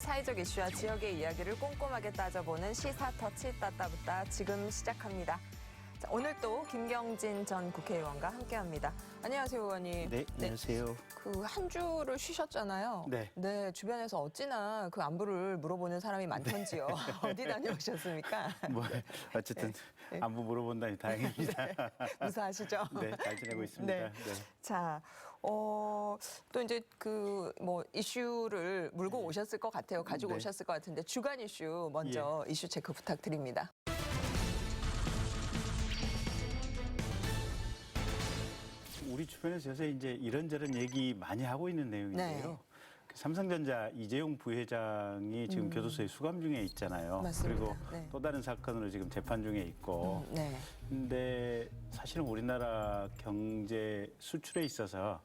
사회적 이슈와 지역의 이야기를 꼼꼼하게 따져보는 시사터치 따따붙다 지금 시작합니다. 자, 오늘 또 김경진 전 국회의원과 함께합니다. 안녕하세요, 의원님. 네, 안녕하세요. 그 한 주를 쉬셨잖아요. 네. 네, 주변에서 어찌나 그 안부를 물어보는 사람이 많던지요. 어디 다녀오셨습니까? 뭐 어쨌든 네. 안부 물어본다니 다행입니다. 무사하시죠? 네, 잘 지내고 있습니다. 네. 자, 또 이제 그 뭐 이슈를 물고 오셨을 것 같아요. 가지고 네. 오셨을 것 같은데 주간 이슈 먼저 이슈 체크 부탁드립니다. 우리 주변에서 요새 이제 이런저런 얘기 많이 하고 있는 내용인데요. 네. 그 삼성전자 이재용 부회장이 지금 교도소에 수감 중에 있잖아요. 맞습니다. 그리고 네. 또 다른 사건으로 지금 재판 중에 있고. 네. 근데 사실은 우리나라 경제 수출에 있어서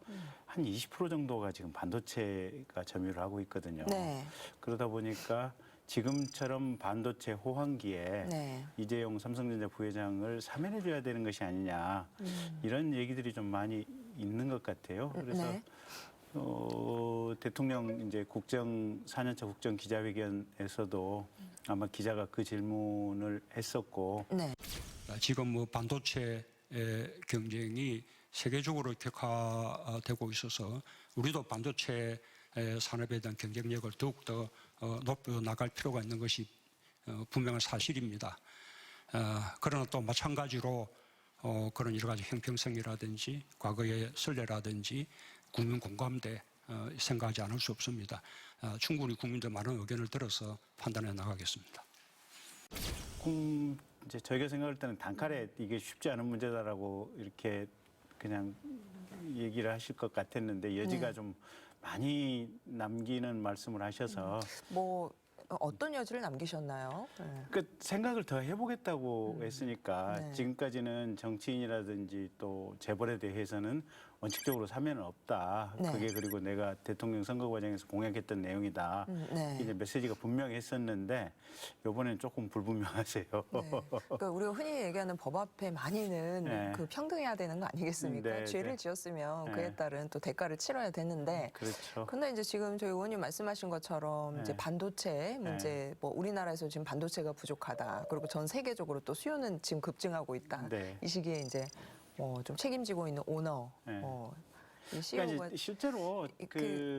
한 20% 정도가 지금 반도체가 점유를 하고 있거든요. 네. 그러다 보니까 지금처럼 반도체 호황기에 네. 이재용 삼성전자 부회장을 사면해줘야 되는 것이 아니냐 이런 얘기들이 좀 많이 있는 것 같아요. 그래서 네. 대통령 이제 4년차 국정 기자회견에서도 아마 기자가 그 질문을 했었고. 네. 지금 뭐 반도체 경쟁이 세계적으로 격화되고 있어서 우리도 반도체 산업에 대한 경쟁력을 더욱더 높여 나갈 필요가 있는 것이 분명한 사실입니다. 그러나 또 마찬가지로 그런 여러 가지 형평성이라든지 과거의 선례라든지 국민 공감대 생각하지 않을 수 없습니다. 충분히 국민들 많은 의견을 들어서 판단해 나가겠습니다. 이제 저희가 생각할 때는 단칼에 이게 쉽지 않은 문제다라고 이렇게 그냥 얘기를 하실 것 같았는데 여지가 네. 좀 많이 남기는 말씀을 하셔서 뭐 어떤 여지를 남기셨나요? 네. 그 생각을 더 해보겠다고 했으니까 네. 지금까지는 정치인이라든지 또 재벌에 대해서는 원칙적으로 사면은 없다. 네. 그게 그리고 내가 대통령 선거 과정에서 공약했던 내용이다. 네. 이제 메시지가 분명했었는데 이번엔 조금 불분명하세요. 네. 그러니까 우리가 흔히 얘기하는 법 앞에 많이는 네. 그 평등해야 되는 거 아니겠습니까? 네, 죄를 네. 지었으면 네. 그에 따른 또 대가를 치러야 되는데. 그렇죠. 근데 이제 지금 저희 의원님 말씀하신 것처럼 이제 네. 반도체 문제, 뭐 우리나라에서 지금 반도체가 부족하다. 그리고 전 세계적으로 또 수요는 지금 급증하고 있다. 네. 이 시기에 이제 좀 책임지고 있는 오너, 네. 이 CEO가 그러니까 이제 실제로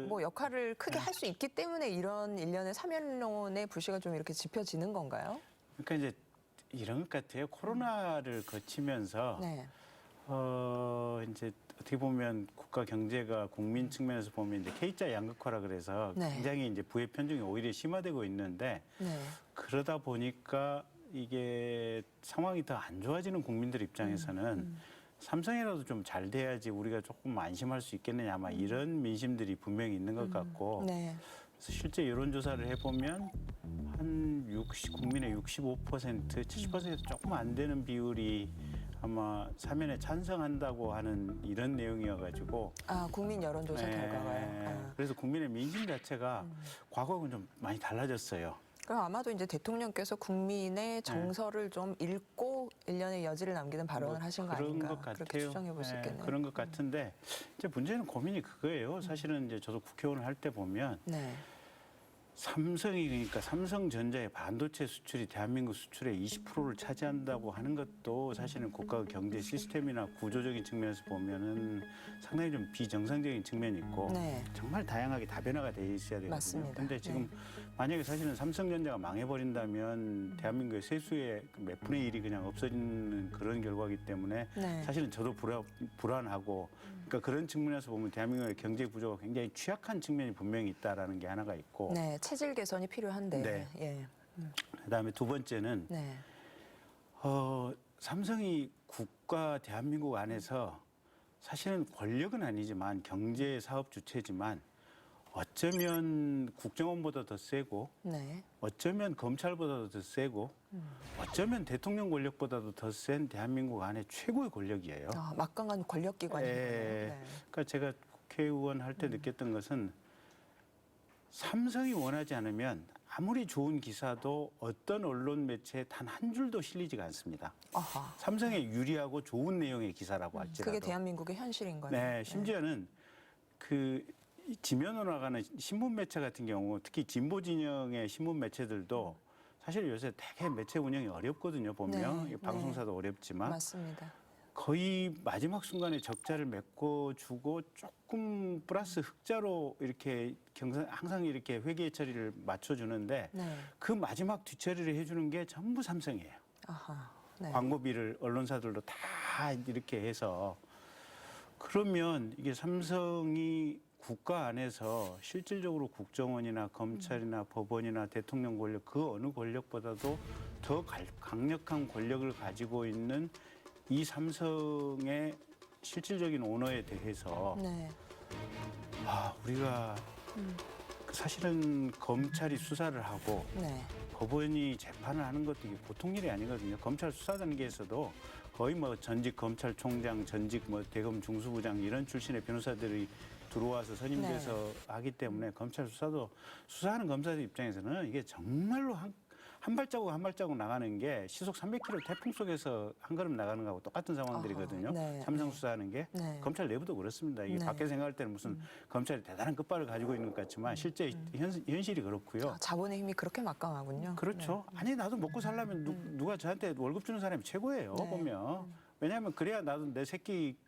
뭐 역할을 크게 할 수 있기 때문에 이런 일련의 사면론의 불씨가 좀 이렇게 지펴지는 건가요? 그러니까 이제 이런 것 같아요. 코로나를 거치면서 네. 이제 어떻게 보면 국가 경제가 국민 측면에서 보면 이제 K자 양극화라 그래서 네. 굉장히 이제 부의 편중이 오히려 심화되고 있는데 네. 그러다 보니까 이게 상황이 더 안 좋아지는 국민들 입장에서는 삼성이라도 좀 잘 돼야지 우리가 조금 안심할 수 있겠느냐 아마 이런 민심들이 분명히 있는 것 같고 네. 그래서 실제 여론조사를 해보면 한 국민의 65%, 70% 조금 안 되는 비율이 아마 사면에 찬성한다고 하는 이런 내용이어가지고 국민 여론조사 결과가요. 그래서 국민의 민심 자체가 과거하고는 좀 많이 달라졌어요. 그럼 아마도 이제 대통령께서 국민의 정서를 좀 읽고 일련의 여지를 남기는 발언을 하신 거 그런 아닌가 것 같아요. 그렇게 추정해 볼 수 있겠네요. 그런 것 같은데 이제 문제는 고민이 그거예요. 사실은 이제 저도 국회의원을 할 때 보면 네. 삼성이 그러니까 삼성전자의 반도체 수출이 대한민국 수출의 20%를 차지한다고 하는 것도 사실은 국가 경제 시스템이나 구조적인 측면에서 보면은 상당히 좀 비정상적인 측면이 있고 네. 정말 다양하게 다변화가 돼 있어야 되거든요. 맞습니다. 근데 지금 만약에 사실은 삼성전자가 망해버린다면 대한민국의 세수의 몇 분의 1이 그냥 없어지는 그런 결과이기 때문에 네. 사실은 저도 불안하고 그러니까 그런 측면에서 보면 대한민국의 경제 구조가 굉장히 취약한 측면이 분명히 있다라는 게 하나가 있고 네. 체질 개선이 필요한데. 네. 예. 그다음에 두 번째는 네. 삼성이 국가 대한민국 안에서 사실은 권력은 아니지만 경제 사업 주체지만 어쩌면 국정원보다 더 세고 네. 어쩌면 검찰보다도 더 세고 어쩌면 대통령 권력보다도 더 센 대한민국 안에 최고의 권력이에요. 막강한 권력기관이에요. 네. 그러니까 제가 국회의원 할 때 느꼈던 것은 삼성이 원하지 않으면 아무리 좋은 기사도 어떤 언론 매체에 단 한 줄도 실리지가 않습니다. 아하. 삼성에 유리하고 좋은 내용의 기사라고 할지라도. 그게 대한민국의 현실인 거네요. 네, 심지어는 그 이 지면으로 나가는 신문 매체 같은 경우 특히 진보 진영의 신문 매체들도 사실 요새 되게 매체 운영이 어렵거든요. 보면 네, 방송사도 어렵지만 맞습니다. 거의 마지막 순간에 적자를 메꿔주고 조금 플러스 흑자로 이렇게 항상 이렇게 회계 처리를 맞춰주는데 네. 그 마지막 뒤처리를 해주는 게 전부 삼성이에요. 아하. 네. 광고비를 언론사들도 다 이렇게 해서 그러면 이게 삼성이 국가 안에서 실질적으로 국정원이나 검찰이나 법원이나 대통령 권력 그 어느 권력보다도 더 강력한 권력을 가지고 있는 이 삼성의 실질적인 오너에 대해서 네. 우리가 사실은 검찰이 수사를 하고 네. 법원이 재판을 하는 것도 이게 보통 일이 아니거든요. 검찰 수사 단계에서도 거의 뭐 전직 검찰총장, 전직 뭐 대검 중수부장 이런 출신의 변호사들이 들어와서 선임돼서 하기 때문에 검찰 수사도 수사하는 검사들 입장에서는 이게 정말로 한 발자국 한 발자국 나가는 게 시속 300km 태풍 속에서 한 걸음 나가는 거하고 똑같은 상황들이거든요. 네, 삼성 네. 수사하는 게 네. 검찰 내부도 그렇습니다. 이게 네. 밖에 생각할 때는 무슨 검찰이 대단한 끝발을 가지고 있는 것 같지만 실제 현실이 그렇고요. 자본의 힘이 그렇게 막강하군요. 그렇죠. 아니 나도 먹고 살려면 누가 저한테 월급 주는 사람이 최고예요. 네. 보면 왜냐하면 그래야 나도 내 새끼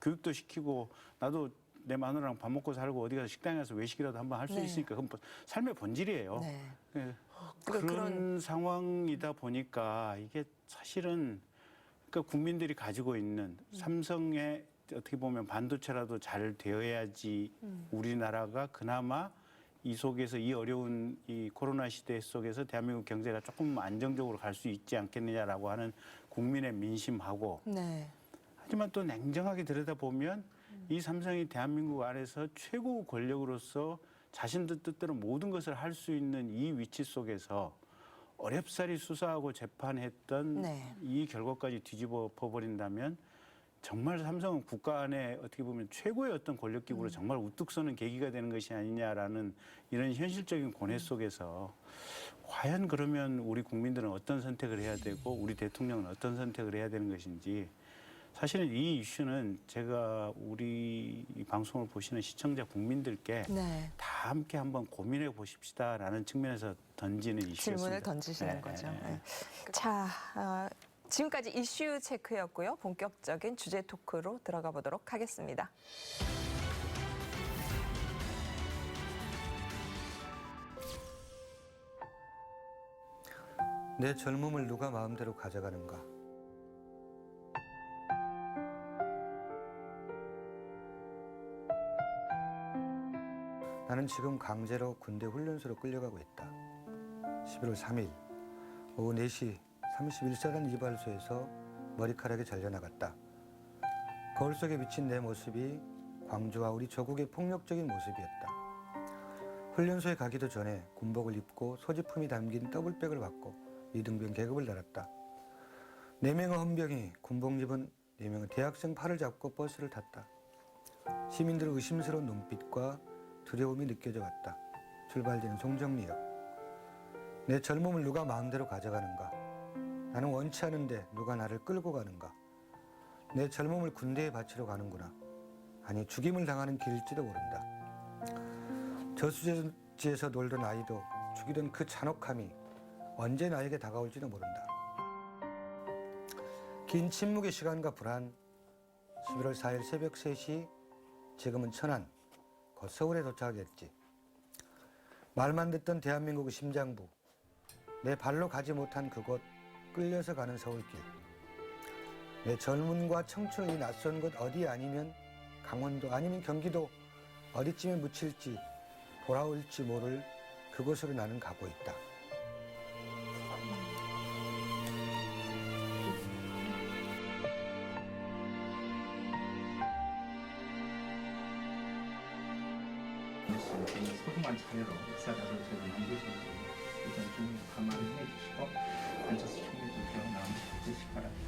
교육도 시키고 나도 내 마누라랑 밥 먹고 살고 어디 가서 식당에 가서 외식이라도 한번 할 수 네. 있으니까 그건 삶의 본질이에요. 네. 네. 그러니까 그런 상황이다 보니까 이게 사실은 그러니까 국민들이 가지고 있는 삼성의 어떻게 보면 반도체라도 잘 되어야지 우리나라가 그나마 이 속에서 이 어려운 이 코로나 시대 속에서 대한민국 경제가 조금 안정적으로 갈 수 있지 않겠느냐라고 하는 국민의 민심하고 네. 하지만 또 냉정하게 들여다보면 이 삼성이 대한민국 안에서 최고 권력으로서 자신들 뜻대로 모든 것을 할 수 있는 이 위치 속에서 어렵사리 수사하고 재판했던 네. 이 결과까지 뒤집어 버린다면 정말 삼성은 국가 안에 어떻게 보면 최고의 어떤 권력기구로 정말 우뚝 서는 계기가 되는 것이 아니냐라는 이런 현실적인 고뇌 속에서 과연 그러면 우리 국민들은 어떤 선택을 해야 되고 우리 대통령은 어떤 선택을 해야 되는 것인지 사실은 이 이슈는 제가 우리 이 방송을 보시는 시청자 국민들께 네. 다 함께 한번 고민해 보십시다라는 측면에서 던지는 이슈였습니다. 질문을 던지시는 네, 거죠. 네, 네. 네. 자, 지금까지 이슈 체크였고요. 본격적인 주제 토크로 들어가 보도록 하겠습니다. 내 젊음을 누가 마음대로 가져가는가? 나는 지금 강제로 군대 훈련소로 끌려가고 있다. 11월 3일 오후 4시 31사단 이발소에서 머리카락이 잘려나갔다. 거울 속에 비친 내 모습이 광주와 우리 조국의 폭력적인 모습이었다. 훈련소에 가기도 전에 군복을 입고 소지품이 담긴 더블백을 받고 이등병 계급을 달았다. 4명의 헌병이 군복 입은 4명의 대학생 팔을 잡고 버스를 탔다. 시민들의 의심스러운 눈빛과 두려움이 느껴져 왔다. 출발지는 송정리역. 내 젊음을 누가 마음대로 가져가는가? 나는 원치 않은데 누가 나를 끌고 가는가? 내 젊음을 군대에 바치러 가는구나. 아니 죽임을 당하는 길일지도 모른다. 저수지에서 놀던 아이도 죽이던 그 잔혹함이 언제 나에게 다가올지도 모른다. 긴 침묵의 시간과 불안. 11월 4일 새벽 3시 지금은 천안, 곧 서울에 도착했지. 말만 듣던 대한민국의 심장부. 내 발로 가지 못한 그곳, 끌려서 가는 서울길. 내 젊음과 청춘의 낯선 곳 어디 아니면 강원도 아니면 경기도 어디쯤에 묻힐지 돌아올지 모를 그곳으로 나는 가고 있다. 소중한 자녀로 역사자를 저희 남겨주시고 일단 좀 감안을 해주시고 앉아서 총리 좀 기억 나누시기 바랍니다.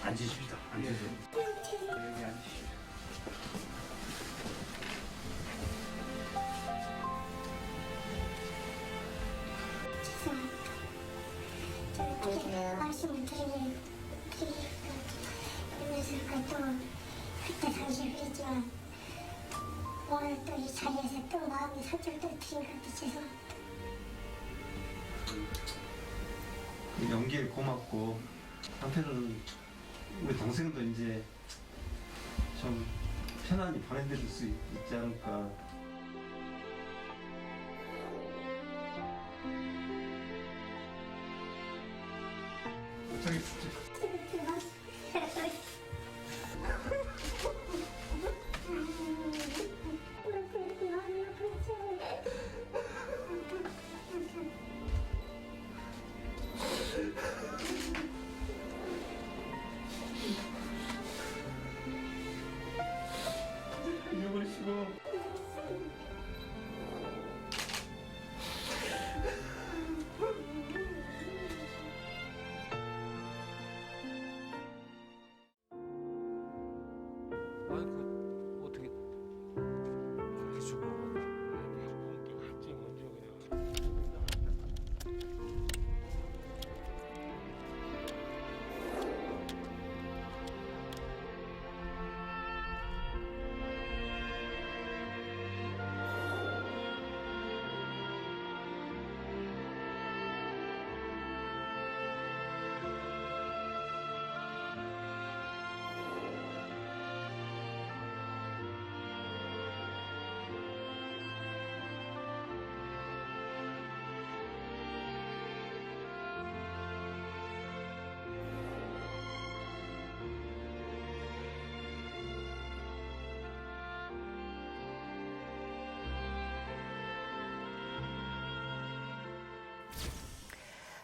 앉으십시오. 앉으세요. 말씀을 드리면서 또 그때 당시에 그랬지만 오늘 또 이 자리에서 또 마음이 상처를 또 드린 것 같아 죄송합니다. 연기에 고맙고 한편으로는 우리 동생도 이제 좀 편안히 보내드릴 수 있지 않을까. 저기 잊어버리시고 어떻게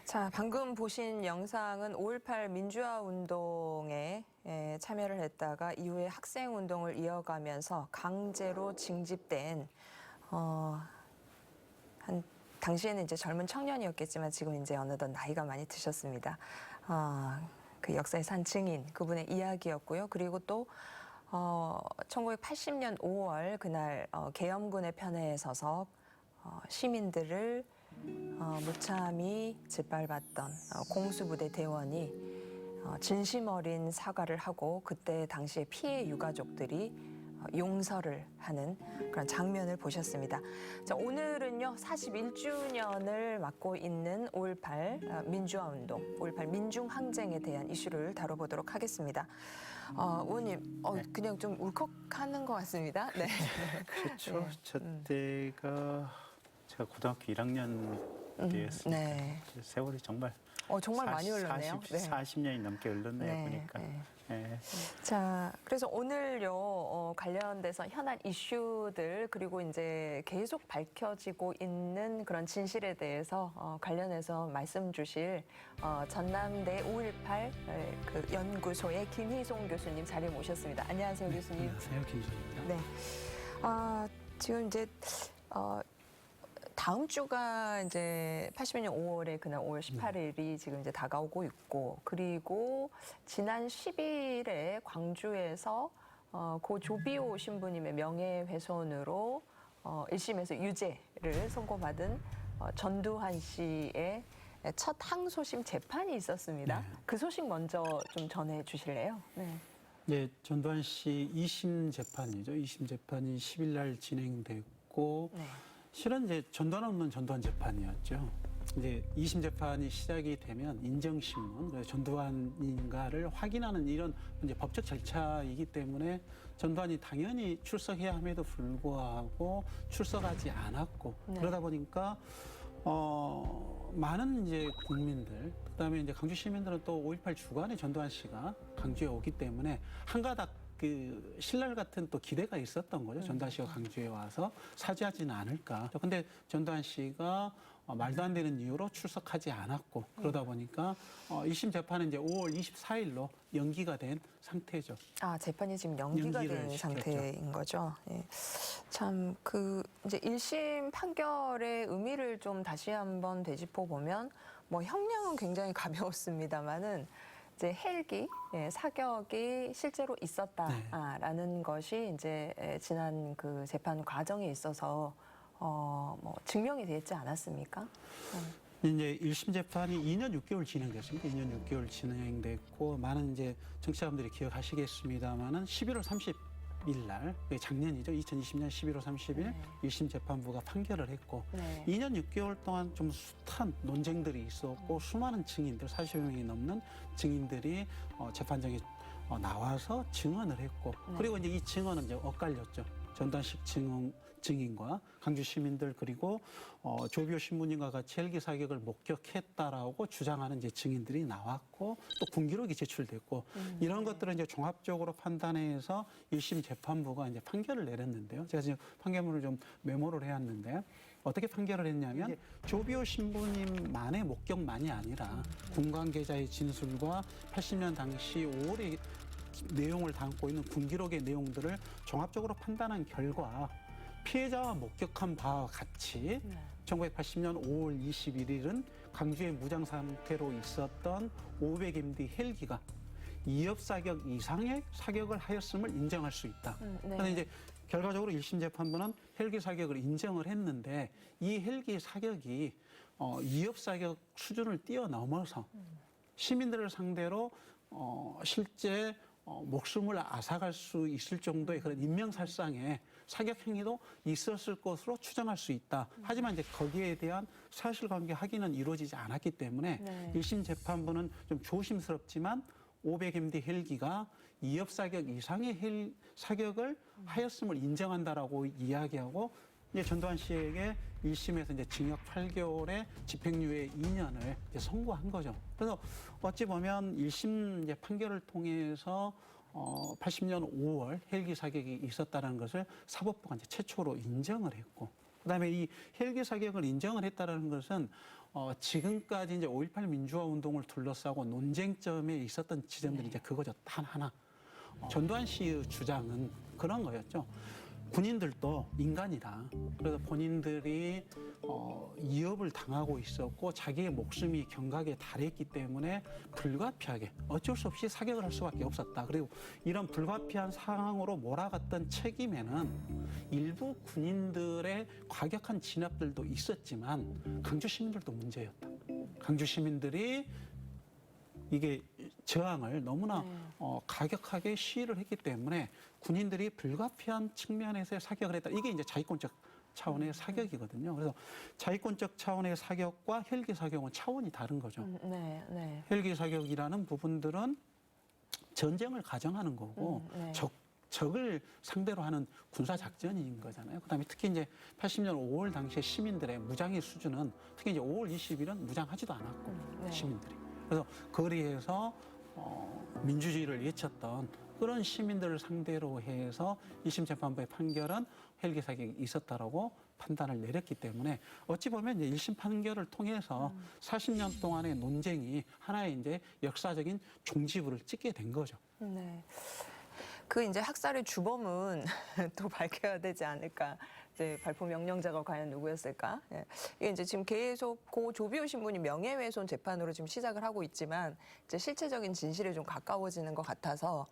자, 방금 보신 영상은 5.18 민주화 운동에 참여를 했다가 이후에 학생 운동을 이어가면서 강제로 징집된 당시에는 이제 젊은 청년이었겠지만 지금 이제 어느덧 나이가 많이 드셨습니다. 그 역사의 산 증인 그분의 이야기였고요. 그리고 또 1980년 5월 그날 계엄군의 편에 서서 시민들을 무참히 짓밟았던 공수부대 대원이 진심 어린 사과를 하고 그때 당시에 피해 유가족들이 용서를 하는 그런 장면을 보셨습니다. 자, 오늘은요 41주년을 맞고 있는 5.18 민주화 운동, 5.18 민중항쟁에 대한 이슈를 다뤄보도록 하겠습니다. 의원님, 그냥 좀 울컥하는 것 같습니다. 네. 그렇죠. 네. 저 때가 제가 고등학교 1학년 때였으니까 네. 세월이 정말 정말 많이 흘렀네요. 40년이 넘게 흘렀네요. 보니까. 네. 자, 그래서 오늘요 관련돼서 현안 이슈들 그리고 이제 계속 밝혀지고 있는 그런 진실에 대해서 관련해서 말씀 주실 전남대 5.18 그 연구소의 김희송 교수님 자리에 모셨습니다. 안녕하세요, 교수님. 안녕하세요, 김선입니다. 네. 지금 이제 다음 주가 이제 80년 5월에 그날 5월 18일이 지금 이제 다가오고 있고, 그리고 지난 10일에 광주에서 고 조비오 신부님의 명예훼손으로 1심에서 유죄를 선고받은 전두환 씨의 첫 항소심 재판이 있었습니다. 네. 그 소식 먼저 좀 전해 주실래요? 네. 네, 전두환 씨 2심 재판이죠. 2심 재판이 10일 날 진행됐고, 네. 실은 이제 전두환 없는 전두환 재판이었죠. 이제 2심 재판이 시작이 되면 인정신문, 전두환인가를 확인하는 이런 이제 법적 절차이기 때문에 전두환이 당연히 출석해야 함에도 불구하고 출석하지 않았고, 네. 그러다 보니까 많은 이제 국민들, 그다음에 이제 강주 시민들은 또 5.18 주간에 전두환 씨가 강주에 오기 때문에 한가닥 그 신랄 같은 또 기대가 있었던 거죠. 전두환 씨가 강주에 와서 사죄하지는 않을까. 근데 전두환 씨가 말도 안 되는 이유로 출석하지 않았고, 그러다 보니까 2심 재판은 이제 5월 24일로 연기가 된 상태죠. 재판이 지금 연기가 된 연기를 시켰죠. 상태인 거죠. 예. 참, 이제 1심 판결의 의미를 좀 다시 한번 되짚어 보면, 뭐, 형량은 굉장히 가벼웠습니다만은, 이제 헬기, 사격이 실제로 있었다라는 것이 이제 지난 그 재판 과정에 있어서 뭐 증명이 되지 않았습니까? 이제 1심 재판이 2년 6개월 진행됐습니다. 2년 6개월 진행됐고 많은 이제 청취자분들이 기억하시겠습니다만은 11월 30일 날 작년이죠. 2020년 11월 30일 1심 재판부가 판결을 했고 네. 2년 6개월 동안 좀 숱한 논쟁들이 있었고 수많은 증인들 40여 명이 넘는 증인들이 재판장에 나와서 증언을 했고 그리고 이제 이 증언은 이제 엇갈렸죠. 전단식 증인과 강주 시민들 그리고 조비오 신부님과 같이 헬기 사격을 목격했다라고 주장하는 이제 증인들이 나왔고 또 군기록이 제출됐고 이런 것들을 이제 종합적으로 판단해서 1심 재판부가 이제 판결을 내렸는데요. 제가 지금 판결문을 좀 메모를 해왔는데 어떻게 판결을 했냐면 조비오 신부님만의 목격만이 아니라 군 관계자의 진술과 80년 당시 5월의 내용을 담고 있는 군기록의 내용들을 종합적으로 판단한 결과 피해자와 목격한 바와 같이 1980년 5월 21일은 강주의 무장 상태로 있었던 500MD 헬기가 2엽 사격 이상의 사격을 하였음을 인정할 수 있다. 그런데 이제 결과적으로 1심 재판부는 헬기 사격을 인정을 했는데 이 헬기 사격이 2엽 사격 수준을 뛰어넘어서 시민들을 상대로 실제 목숨을 앗아갈 수 있을 정도의 그런 인명살상의 사격 행위도 있었을 것으로 추정할 수 있다. 하지만 이제 거기에 대한 사실관계 확인은 이루어지지 않았기 때문에 1심 재판부는 좀 조심스럽지만 500MD 헬기가 2엽 사격 이상의 사격을 하였음을 인정한다라고 이야기하고 이제 전두환 씨에게 1심에서 이제 징역 8개월에 집행유예 2년을 이제 선고한 거죠. 그래서 어찌 보면 1심 이제 판결을 통해서 80년 5월 헬기 사격이 있었다는 것을 사법부가 이제 최초로 인정을 했고, 그다음에 이 헬기 사격을 인정을 했다는 것은 지금까지 이제 5.18 민주화 운동을 둘러싸고 논쟁점에 있었던 지점들이 이제 그거죠. 단 하나. 전두환 씨의 주장은 그런 거였죠. 군인들도 인간이다. 그래서 본인들이 위협을 당하고 있었고 자기의 목숨이 경각에 달했기 때문에 불가피하게 어쩔 수 없이 사격을 할 수밖에 없었다. 그리고 이런 불가피한 상황으로 몰아갔던 책임에는 일부 군인들의 과격한 진압들도 있었지만 강주 시민들도 문제였다. 강주 시민들이 이게 저항을 너무나 가격하게 시위를 했기 때문에 군인들이 불가피한 측면에서의 사격을 했다. 이게 이제 자위권적 차원의 사격이거든요. 그래서 자위권적 차원의 사격과 헬기 사격은 차원이 다른 거죠. 헬기 사격이라는 부분들은 전쟁을 가정하는 거고 적을 상대로 하는 군사 작전인 거잖아요. 그다음에 특히 이제 80년 5월 당시에 시민들의 무장의 수준은 특히 이제 5월 20일은 무장하지도 않았고 시민들이. 그래서 거리에서 민주주의를 외쳤던 그런 시민들을 상대로 해서 1심 재판부의 판결은 헬기 사격이 있었다라고 판단을 내렸기 때문에 어찌 보면 이제 1심 판결을 통해서 40년 동안의 논쟁이 하나의 이제 역사적인 종지부를 찍게 된 거죠. 네. 그 이제 학살의 주범은 또 밝혀야 되지 않을까. 이제 발포 명령자가 과연 누구였을까? 예. 이게 이제 지금 계속 고 조비오 신부님 명예훼손 재판으로 지금 시작을 하고 있지만 이제 실체적인 진실에 좀 가까워지는 것 같아서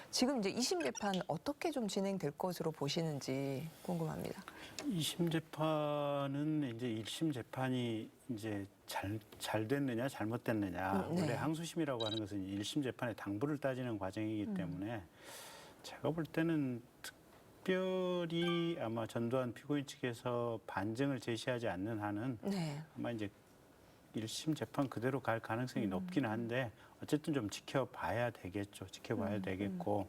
지금 이제 2심 재판 어떻게 좀 진행될 것으로 보시는지 궁금합니다. 2심 재판은 이제 1심 재판이 이제 잘 됐느냐 잘못됐느냐. 원래 항소심이라고 하는 것은 1심 재판의 당부를 따지는 과정이기 때문에 제가 볼 때는 특별히 아마 전두환 피고인 측에서 반증을 제시하지 않는 한은 아마 이제 1심 재판 그대로 갈 가능성이 높긴 한데 어쨌든 좀 지켜봐야 되겠죠. 지켜봐야 되겠고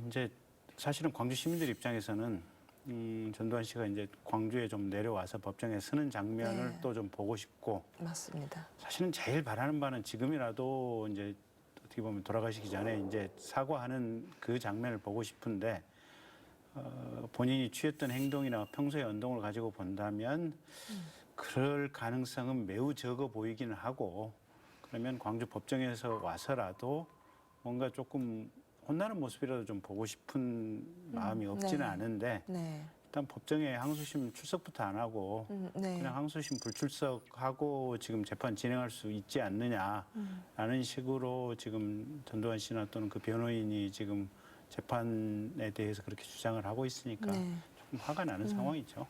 이제 사실은 광주 시민들 입장에서는 전두환 씨가 이제 광주에 좀 내려와서 법정에 서는 장면을 또 좀 보고 싶고 맞습니다. 사실은 제일 바라는 바는 지금이라도 이제 어떻게 보면 돌아가시기 전에 이제 사과하는 그 장면을 보고 싶은데 본인이 취했던 행동이나 평소의 언동을 가지고 본다면 그럴 가능성은 매우 적어 보이기는 하고 그러면 광주 법정에서 와서라도 뭔가 조금 혼나는 모습이라도 좀 보고 싶은 마음이 없지는 않은데 일단 법정에 항소심 출석부터 안 하고 그냥 항소심 불출석하고 지금 재판 진행할 수 있지 않느냐라는 식으로 지금 전두환 씨나 또는 그 변호인이 지금 재판에 대해서 그렇게 주장을 하고 있으니까 조금 화가 나는 상황이죠.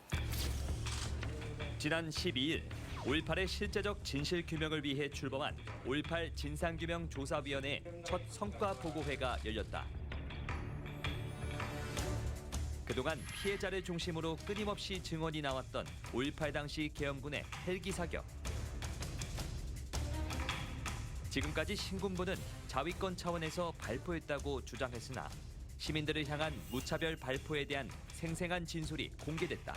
지난 12일 5.18의 실제적 진실 규명을 위해 출범한 5.18 진상규명조사위원회 첫 성과 보고회가 열렸다. 그동안 피해자를 중심으로 끊임없이 증언이 나왔던 5.18 당시 계엄군의 헬기 사격. 지금까지 신군부는 자위권 차원에서 발포했다고 주장했으나 시민들을 향한 무차별 발포에 대한 생생한 진술이 공개됐다.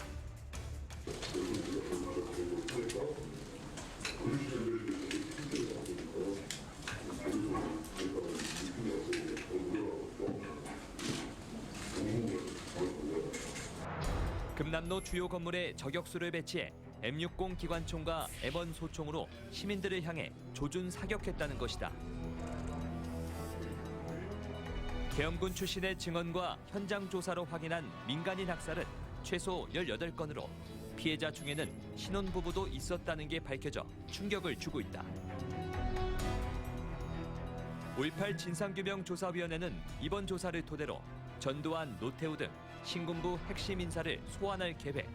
금남로 주요 건물에 저격수를 배치해 M60 기관총과 M1 소총으로 시민들을 향해 조준 사격했다는 것이다. 계엄군 출신의 증언과 현장 조사로 확인한 민간인 학살은 최소 18건으로 피해자 중에는 신혼부부도 있었다는 게 밝혀져 충격을 주고 있다. 5.18 진상규명조사위원회는 이번 조사를 토대로 전두환, 노태우 등 신군부 핵심 인사를 소환할 계획.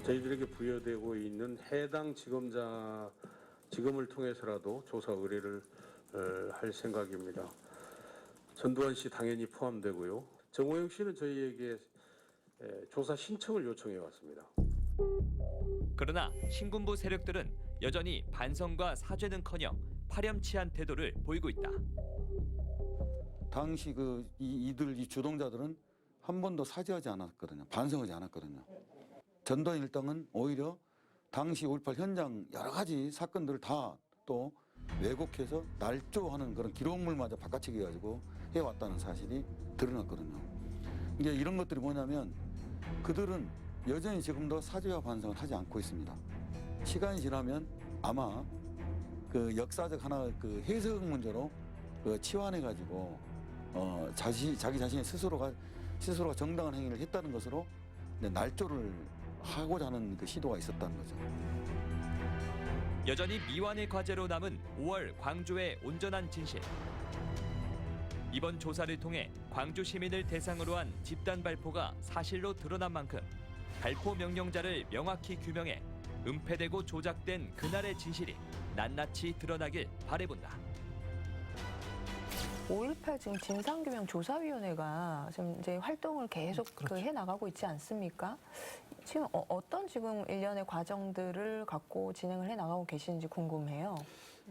저희들에게 부여되고 있는 해당 지검을 통해서라도 조사 의뢰를 할 생각입니다. 전두환 씨 당연히 포함되고요. 정호영 씨는 저희에게 조사 신청을 요청해 왔습니다. 그러나 신군부 세력들은 여전히 반성과 사죄는커녕 파렴치한 태도를 보이고 있다. 당시 이 주동자들은 한 번도 사죄하지 않았거든요. 반성하지 않았거든요. 전두환 일당은 오히려 당시 5.18 현장 여러 가지 사건들을 다 또 왜곡해서 날조하는 그런 기록물마저 바꿔치기 해가지고 해왔다는 사실이 드러났거든요. 이게 이런 것들이 뭐냐면 그들은 여전히 지금도 사죄와 반성을 하지 않고 있습니다. 시간이 지나면 아마 그 역사적 하나 그 해석 문제로 치환해가지고 자기 자신의 스스로가 정당한 행위를 했다는 것으로 날조를 하고자 하는 그 시도가 있었다는 거죠. 여전히 미완의 과제로 남은 5월 광주의 온전한 진실. 이번 조사를 통해 광주 시민을 대상으로 한 집단 발포가 사실로 드러난 만큼 발포 명령자를 명확히 규명해 은폐되고 조작된 그날의 진실이 낱낱이 드러나길 바라본다. 5.18 지금 진상규명조사위원회가 지금 이제 활동을 계속 해 나가고 있지 않습니까? 지금 어떤 지금 일련의 과정들을 갖고 진행을 해 나가고 계시는지 궁금해요.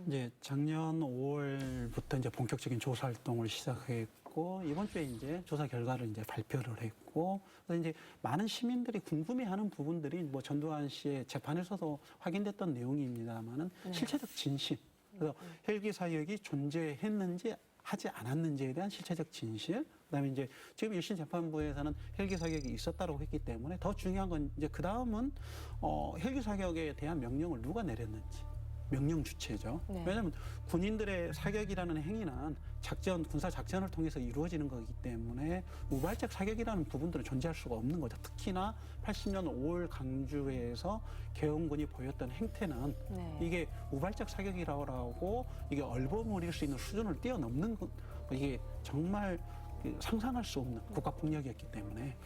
이제 작년 5월부터 이제 본격적인 조사 활동을 시작했고 이번 주에 이제 조사 결과를 이제 발표를 했고 그래서 이제 많은 시민들이 궁금해하는 부분들이 뭐 전두환 씨의 재판에서도 확인됐던 내용입니다만은 실체적 진실, 그래서 헬기 사격이 존재했는지 하지 않았는지에 대한 실체적 진실, 그다음에 이제 지금 1심 재판부에서는 헬기 사격이 있었다고 했기 때문에 더 중요한 건 이제 그 다음은 헬기 사격에 대한 명령을 누가 내렸는지. 명령 주체죠. 네. 왜냐하면 군인들의 사격이라는 행위는 군사 작전을 통해서 이루어지는 거기 때문에 우발적 사격이라는 부분들은 존재할 수가 없는 거죠. 특히나 80년 5월 강주에서 계엄군이 보였던 행태는 이게 우발적 사격이라고 이게 얼버무릴 수 있는 수준을 뛰어넘는 것, 이게 정말 상상할 수 없는 국가폭력이었기 때문에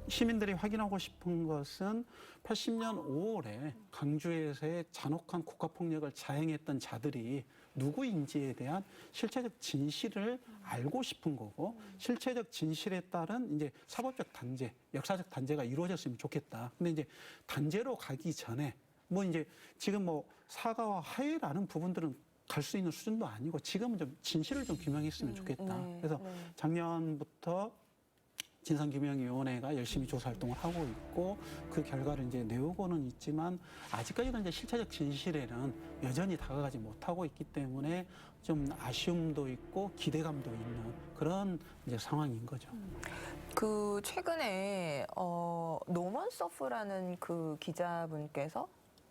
시민들이 확인하고 싶은 것은 80년 5월에 강주에서의 잔혹한 국가폭력을 자행했던 자들이 누구인지에 대한 실체적 진실을 알고 싶은 거고, 실체적 진실에 따른 이제 사법적 단죄, 역사적 단죄가 이루어졌으면 좋겠다. 근데 이제 단죄로 가기 전에 뭐 이제 지금 뭐 사과와 화해라는 부분들은 갈 수 있는 수준도 아니고 지금은 좀 진실을 좀 규명했으면 좋겠다. 그래서 작년부터 진상규명위원회가 열심히 조사 활동을 하고 있고 그 결과를 이제 내오고는 있지만 아직까지는 이제 실체적 진실에는 여전히 다가가지 못하고 있기 때문에 좀 아쉬움도 있고 기대감도 있는 그런 이제 상황인 거죠. 그 최근에 노먼 서프라는 그 기자분께서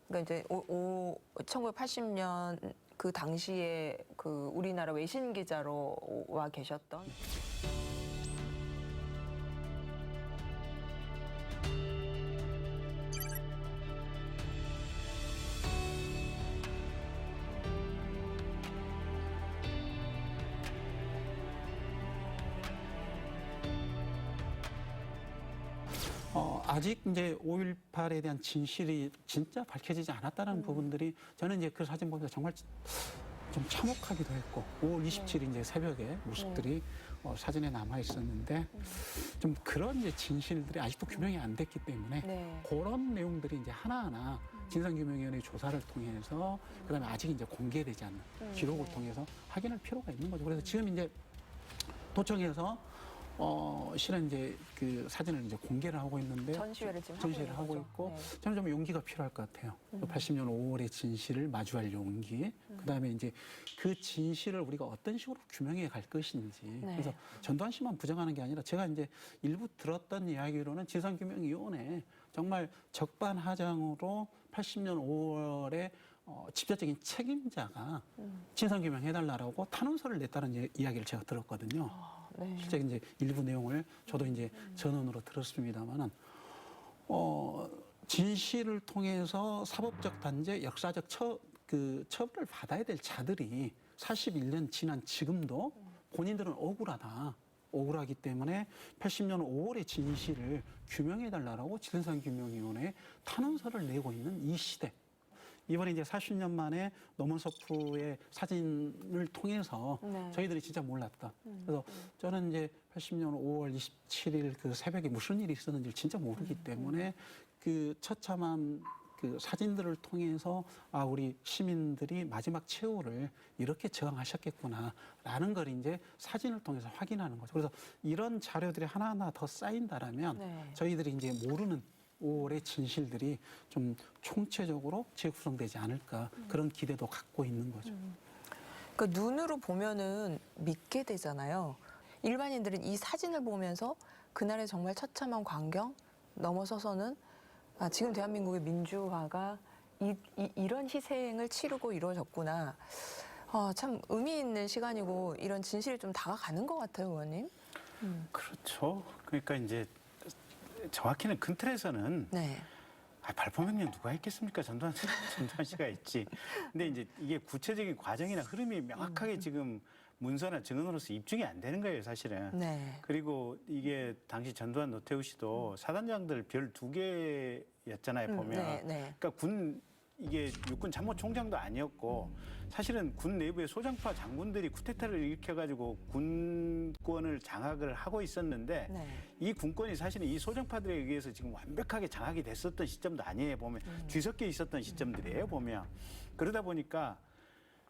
그러니까 이제 1980년 그 당시에 그 우리나라 외신 기자로 와 계셨던. 아직 이제 5.18에 대한 진실이 진짜 밝혀지지 않았다는 부분들이 저는 이제 그 사진 보면서 정말 좀 참혹하기도 했고 5월 27일 이제 새벽에 모습들이 사진에 남아 있었는데 좀 그런 이제 진실들이 아직도 규명이 안 됐기 때문에 네. 그런 내용들이 이제 하나하나 진상규명위원회 조사를 통해서 그다음에 아직 이제 공개되지 않는 기록을 통해서 확인할 필요가 있는 거죠. 그래서 지금 이제 도청에서 실은 이제 그 사진을 이제 공개를 하고 있는데 전시회를 지금 전시회를 하고 하고 있는 있고 거죠. 네. 저는 좀 용기가 필요할 것 같아요. 80년 5월의 진실을 마주할 용기. 그다음에 이제 그 진실을 우리가 어떤 식으로 규명해 갈 것인지. 네. 그래서 전두환 씨만 부정하는 게 아니라 제가 이제 일부 들었던 이야기로는 진상규명위원회 정말 적반하장으로 80년 5월에 직접적인 책임자가 진상규명해달라고 탄원서를 냈다는 이야기를 제가 들었거든요. 네. 실제 이제 일부 내용을 저도 이제 전원으로 들었습니다만은 진실을 통해서 사법적 단죄, 역사적 처벌을 받아야 될 자들이 41년 지난 지금도 본인들은 억울하기 때문에 80년 5월의 진실을 규명해달라고 진상규명위원회에 탄원서를 내고 있는 이 시대. 이번에 이제 40년 만에 노무섭프의 사진을 통해서 네. 저희들이 진짜 몰랐다. 그래서 저는 이제 80년 5월 27일 그 새벽에 무슨 일이 있었는지 진짜 모르기 때문에 그 처참한 그 사진들을 통해서 우리 시민들이 마지막 최후를 이렇게 저항하셨겠구나라는 걸 이제 사진을 통해서 확인하는 거죠. 그래서 이런 자료들이 하나하나 더 쌓인다라면 네. 저희들이 이제 모르는 5월의 진실들이 좀 총체적으로 재구성되지 않을까 그런 기대도 갖고 있는 거죠. 그러니까 눈으로 보면은 믿게 되잖아요. 일반인들은 이 사진을 보면서 그날의 정말 처참한 광경 넘어서서는 지금 대한민국의 민주화가 이런 희생을 치르고 이루어졌구나. 참 의미 있는 시간이고 이런 진실이 좀 다가가는 것 같아요, 의원님. 그렇죠. 그러니까 이제 정확히는 큰 틀에서는 네. 발포 명령 누가 했겠습니까? 전두환 씨가 했지. 근데 이제 이게 구체적인 과정이나 흐름이 명확하게 지금 문서나 증언으로서 입증이 안 되는 거예요, 사실은. 네. 그리고 이게 당시 전두환 노태우 씨도 사단장들 별 2개였잖아요, 보면. 네, 네. 그러니까 이게 육군 참모총장도 아니었고 사실은 군 내부의 소장파 장군들이 쿠데타를 일으켜가지고 군권을 장악을 하고 있었는데 네. 이 군권이 사실은 이 소장파들에 의해서 지금 완벽하게 장악이 됐었던 시점도 아니에요, 보면. 뒤섞여 있었던 시점들이에요, 보면. 그러다 보니까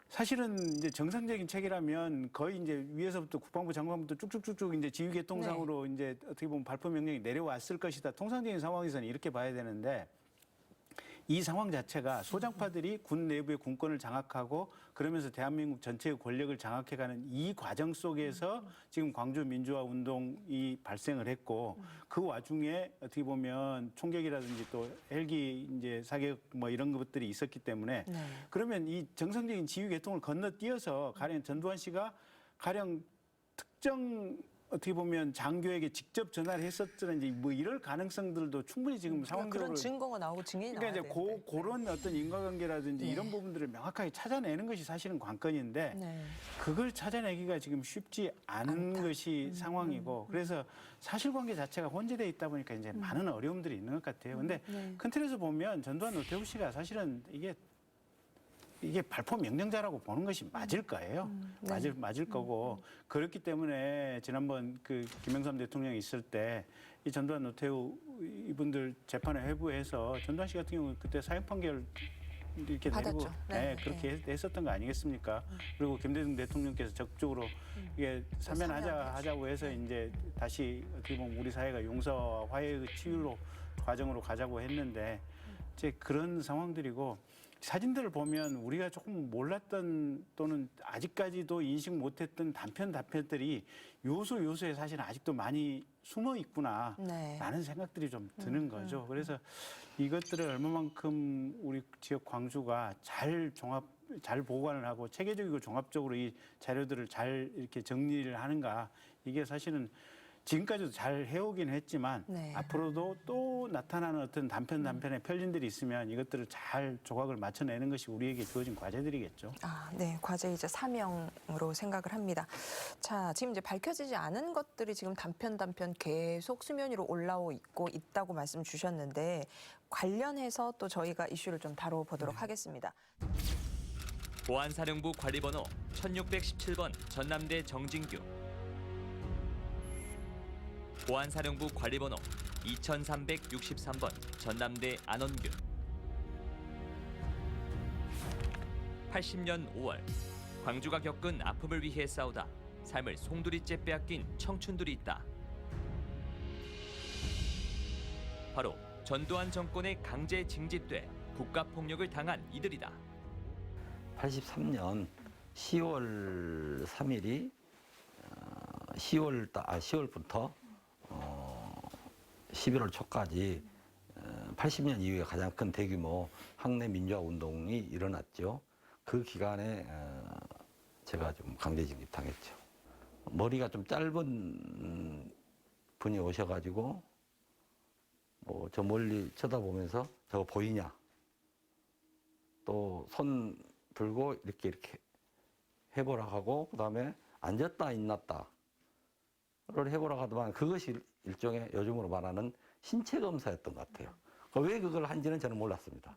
사실은 이제 정상적인 책이라면 거의 이제 위에서부터 국방부 장관부터 쭉쭉쭉쭉 이제 지휘계통상으로 이제 어떻게 보면 발포 명령이 내려왔을 것이다. 통상적인 상황에서는 이렇게 봐야 되는데 이 상황 자체가 소장파들이 군 내부의 군권을 장악하고 그러면서 대한민국 전체의 권력을 장악해가는 이 과정 속에서 지금 광주 민주화 운동이 발생을 했고 그 와중에 어떻게 보면 총격이라든지 또 헬기 이제 사격 뭐 이런 것들이 있었기 때문에 네. 그러면 이 정상적인 지휘 계통을 건너뛰어서 가령 전두환 씨가 가령 특정 어떻게 보면 장교에게 직접 전화를 했었든지 뭐 이럴 가능성들도 충분히 지금 상황적으로 그런 증거가 나오고 증인이 그러니까 나와야 이제 되는데. 그런 어떤 인과관계라든지 네. 이런 부분들을 명확하게 찾아내는 것이 사실은 관건인데 네. 그걸 찾아내기가 지금 쉽지 않은 것이 상황이고 그래서 사실관계 자체가 혼재되어 있다 보니까 이제 많은 어려움들이 있는 것 같아요. 근데 네. 큰 틀에서 보면 전두환 노태우 씨가 사실은 이게 발포 명령자라고 보는 것이 맞을 거예요. 네. 맞을 거고 그렇기 때문에 지난번 그 김영삼 대통령이 있을 때 이 전두환 노태우 이분들 재판을 회부해서 전두환 씨 같은 경우는 그때 사형 판결 이렇게 받았죠. 내리고 네. 그렇게 했었던 거 아니겠습니까? 그리고 김대중 대통령께서 적극적으로 이게 사면하자고 해서 이제 다시 어떻게 보면 우리 사회가 용서와 화해의 치유로 과정으로 가자고 했는데 이제 그런 상황들이고 사진들을 보면 우리가 조금 몰랐던 또는 아직까지도 인식 못했던 단편들이 요소에 사실은 아직도 많이 숨어 있구나라는 네. 생각들이 좀 드는 거죠. 그래서 이것들을 얼마만큼 우리 지역 광주가 잘 보관을 하고 체계적이고 종합적으로 이 자료들을 잘 이렇게 정리를 하는가 이게 사실은 지금까지도 잘 해오긴 했지만 네. 앞으로도 또 나타나는 어떤 단편의 편린들이 있으면 이것들을 잘 조각을 맞춰내는 것이 우리에게 주어진 과제들이겠죠. 네, 과제 이제 사명으로 생각을 합니다. 자, 지금 이제 밝혀지지 않은 것들이 지금 단편 계속 수면 위로 올라오고 있다고 말씀 주셨는데 관련해서 또 저희가 이슈를 좀 다뤄보도록 하겠습니다. 보안사령부 관리번호 1617번 전남대 정진규, 보안사령부 관리번호 2363번 전남대 안원규. 80년 5월 광주가 겪은 아픔을 위해 싸우다 삶을 송두리째 빼앗긴 청춘들이 있다. 바로 전두환 정권의 강제 징집돼 국가폭력을 당한 이들이다. 83년 10월 3일이 10월부터 11월 초까지 80년 이후에 가장 큰 대규모 학내 민주화 운동이 일어났죠. 그 기간에 제가 좀 강제 징집당했죠. 머리가 좀 짧은 분이 오셔가지고 저 멀리 쳐다보면서 저거 보이냐? 또 손 들고 이렇게 해보라 하고 그다음에 앉았다 일어났다를 해보라 하더만 그것이 일종의 요즘으로 말하는 신체 검사였던 것 같아요. 왜 그걸 한지는 저는 몰랐습니다.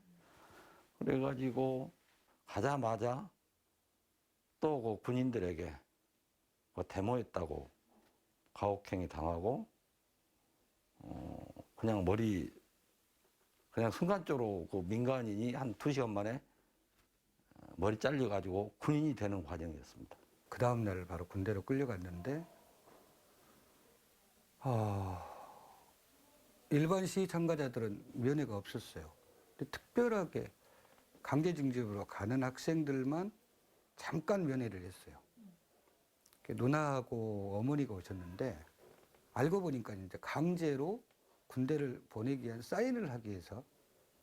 그래가지고 가자마자 또 그 군인들에게 데모했다고 가혹행위 당하고 그냥 그냥 순간적으로 그 민간인이 한 2시간 만에 머리 잘려가지고 군인이 되는 과정이었습니다. 그 다음 날 바로 군대로 끌려갔는데 일반 시위 참가자들은 면회가 없었어요. 근데 특별하게 강제 징집으로 가는 학생들만 잠깐 면회를 했어요. 누나하고 어머니가 오셨는데 알고 보니까 이제 강제로 군대를 보내기 위한 사인을 하기 위해서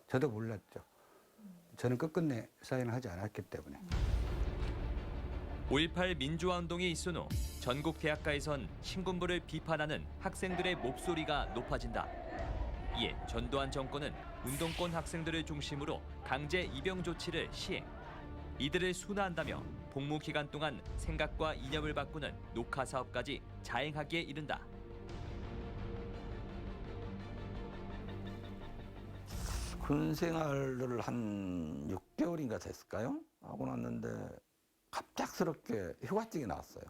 저도 몰랐죠. 저는 끝끝내 사인을 하지 않았기 때문에. 5.18 민주화 운동이 있은 후 전국 대학가에선 신군부를 비판하는 학생들의 목소리가 높아진다. 이에 전두환 정권은 운동권 학생들을 중심으로 강제 입영 조치를 시행. 이들을 순화한다며 복무 기간 동안 생각과 이념을 바꾸는 녹화 사업까지 자행하기에 이른다. 군 생활을 한 6개월인가 됐을까요? 하고 났는데 갑작스럽게 휴가증이 나왔어요.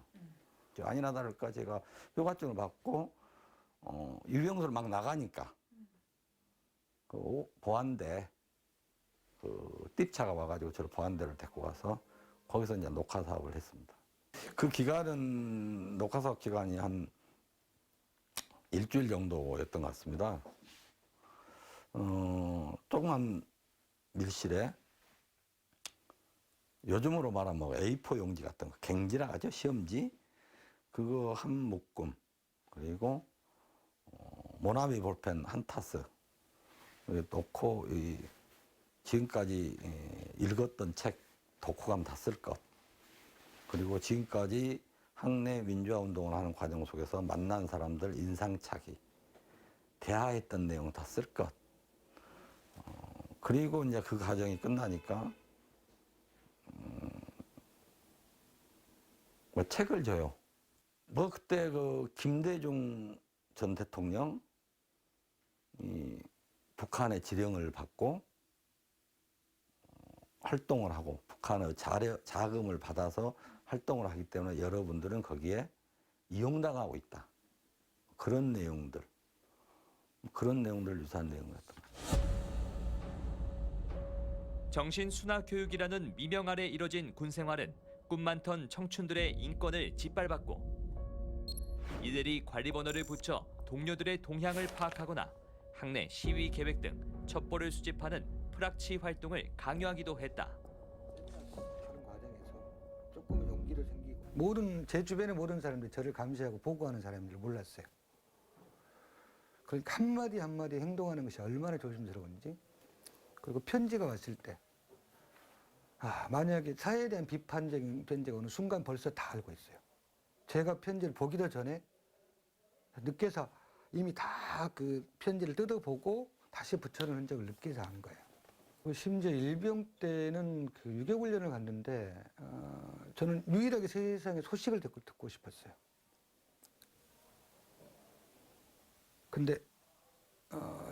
아니나 다를까 제가 휴가증을 받고 유병소를 막 나가니까 그 보안대 그 띠차가 와가지고 저를 보안대를 데리고 가서 거기서 이제 녹화 사업을 했습니다. 그 기간은 녹화 사업 기간이 한 일주일 정도였던 것 같습니다. 조그만 밀실에 요즘으로 말하면 A4 용지 같은 거, 갱지라 하죠, 시험지. 그거 한 묶음, 그리고 모나미 볼펜 한 타스 놓고 지금까지 읽었던 책 독후감 다 쓸 것, 그리고 지금까지 학내 민주화 운동을 하는 과정 속에서 만난 사람들 인상착의, 대화했던 내용 다 쓸 것. 그리고 이제 그 과정이 끝나니까 책을 줘요. 그때 그 김대중 전 대통령 북한의 지령을 받고 활동을 하고 북한의 자금을 받아서 활동을 하기 때문에 여러분들은 거기에 이용당하고 있다. 그런 내용들 유사한 내용이었던 거예요. 정신순화 교육이라는 미명 아래 이뤄진 군 생활은 꿈 많던 청춘들의 인권을 짓밟았고, 이들이 관리번호를 붙여 동료들의 동향을 파악하거나 학내 시위 계획 등 첩보를 수집하는 프락치 활동을 강요하기도 했다. 그런 과정에서 조금 용기를 생기고 제 주변의 모든 사람들이 저를 감시하고 보고하는 사람들을 몰랐어요. 그러니까 한마디 한마디 행동하는 것이 얼마나 조심스러운지. 그리고 편지가 왔을 때 만약에 사회에 대한 비판적인 편지가 오는 순간 벌써 다 알고 있어요. 제가 편지를 보기도 전에 늦게서 이미 다 그 편지를 뜯어보고 다시 붙여놓은 흔적을 늦게서 한 거예요. 심지어 일병 때는 그 유교훈련을 갔는데 저는 유일하게 세상에 소식을 듣고 싶었어요. 근데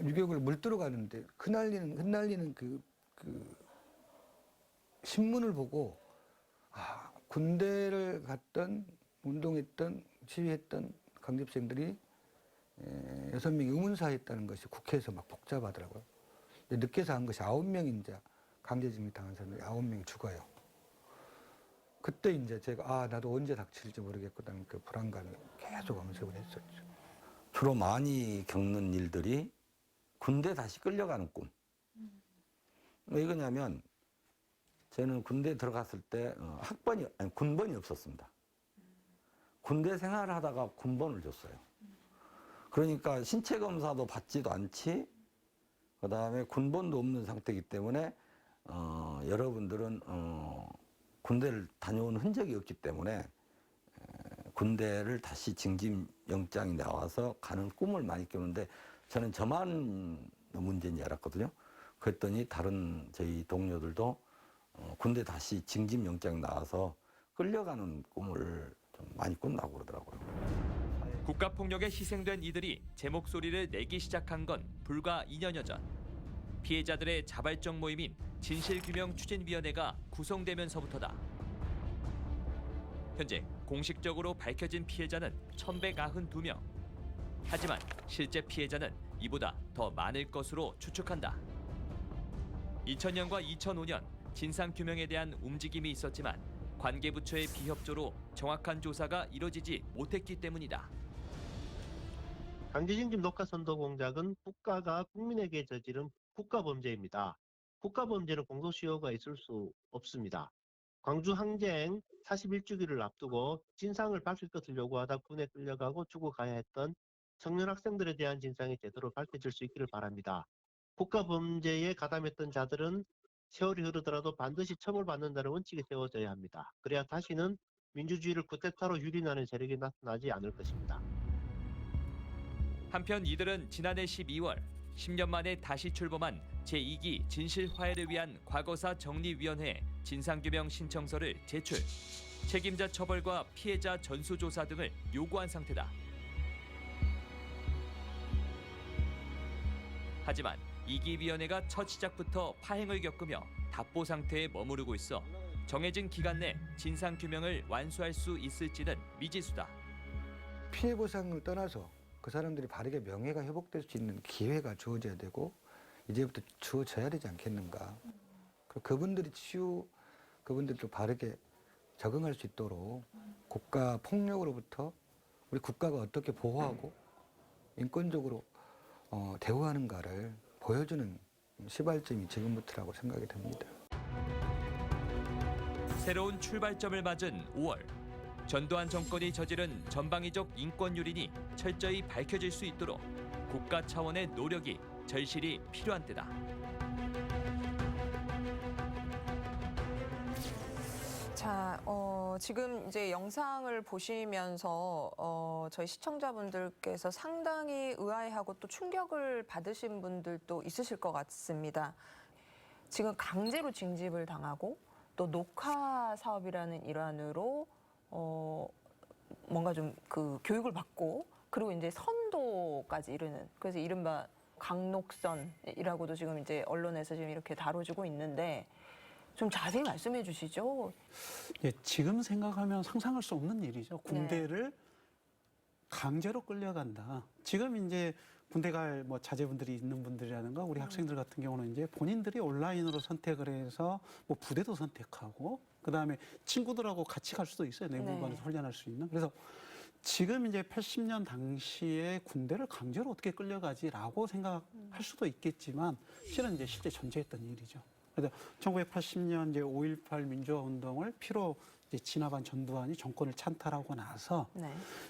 유격을 물들어 가는데 흩날리는 그 신문을 보고 군대를 갔던 운동했던 시위했던 강제병들이 6명이 의문사했다는 것이 국회에서 막 복잡하더라고요. 근데 늦게서 한 것이 9명이 이제 강제징용 당한 사람들이 9명이 죽어요. 그때 이제 제가 나도 언제 닥칠지 모르겠구나 그 불안감이 계속 엄습을 했었죠. 주로 많이 겪는 일들이 군대 다시 끌려가는 꿈. 왜 그러냐면 저는 군대 들어갔을 때 군번이 없었습니다. 군대 생활을 하다가 군번을 줬어요. 그러니까 신체 검사도 받지도 않지, 그다음에 군번도 없는 상태이기 때문에 여러분들은 군대를 다녀온 흔적이 없기 때문에 군대를 다시 징집 영장이 나와서 가는 꿈을 많이 꾸는데 저는 저만 문제인 줄 알았거든요. 그랬더니 다른 저희 동료들도 군대 다시 징집 영장이 나와서 끌려가는 꿈을 좀 많이 꾼다고 그러더라고요. 국가폭력에 희생된 이들이 제 목소리를 내기 시작한 건 불과 2년여 전. 피해자들의 자발적 모임인 진실규명추진위원회가 구성되면서부터다. 현재 공식적으로 밝혀진 피해자는 1,192명. 하지만 실제 피해자는 이보다 더 많을 것으로 추측한다. 2000년과 2005년 진상규명에 대한 움직임이 있었지만 관계부처의 비협조로 정확한 조사가 이뤄지지 못했기 때문이다. 강제징집 녹화선도 공작은 국가가 국민에게 저지른 국가범죄입니다. 국가범죄는 공소시효가 있을 수 없습니다. 광주 항쟁 41주기를 앞두고 진상을 밝힐 것을 요구하다 군에 끌려가고 죽어가야 했던 청년 학생들에 대한 진상이 제대로 밝혀질 수 있기를 바랍니다. 국가범죄에 가담했던 자들은 세월이 흐르더라도 반드시 처벌받는다는 원칙이 세워져야 합니다. 그래야 다시는 민주주의를 쿠데타로 유린하는 세력이 나타나지 않을 것입니다. 한편 이들은 지난해 12월 10년 만에 다시 출범한 제2기 진실화해를 위한 과거사 정리위원회에 진상규명 신청서를 제출, 책임자 처벌과 피해자 전수조사 등을 요구한 상태다. 하지만 2기 위원회가 첫 시작부터 파행을 겪으며 답보 상태에 머무르고 있어 정해진 기간 내 진상규명을 완수할 수 있을지는 미지수다. 피해 보상을 떠나서 그 사람들이 바르게 명예가 회복될 수 있는 기회가 주어져야 되고 이제부터 주어져야 되지 않겠는가. 그분들이 그분들도 바르게 적응할 수 있도록 국가 폭력으로부터 우리 국가가 어떻게 보호하고 인권적으로 대우하는가를 보여주는 시발점이 지금부터라고 생각이 듭니다. 새로운 출발점을 맞은 5월. 전두환 정권이 저지른 전방위적 인권 유린이 철저히 밝혀질 수 있도록 국가 차원의 노력이 절실히 필요한 때다. 자, 지금 이제 영상을 보시면서 저희 시청자분들께서 상당히 의아해하고 또 충격을 받으신 분들도 있으실 것 같습니다. 지금 강제로 징집을 당하고 또 녹화 사업이라는 일환으로 뭔가 좀 그 교육을 받고 그리고 이제 선도까지 이르는 그래서 이른바 강록선이라고도 지금 이제 언론에서 지금 이렇게 다뤄지고 있는데 좀 자세히 말씀해 주시죠. 예, 지금 생각하면 상상할 수 없는 일이죠. 군대를 강제로 끌려간다. 지금 이제 군대 갈 뭐 자제분들이 있는 분들이라든가 우리 학생들 같은 경우는 이제 본인들이 온라인으로 선택을 해서 뭐 부대도 선택하고 그다음에 친구들하고 같이 갈 수도 있어요. 내무반에서 훈련할 수 있는. 그래서 지금 이제 80년 당시에 군대를 강제로 어떻게 끌려가지라고 생각할 수도 있겠지만 실은 이제 실제 존재했던 일이죠. 그래서 1980년 이제 5.18 민주화 운동을 피로 이제 진압한 전두환이 정권을 찬탈하고 나서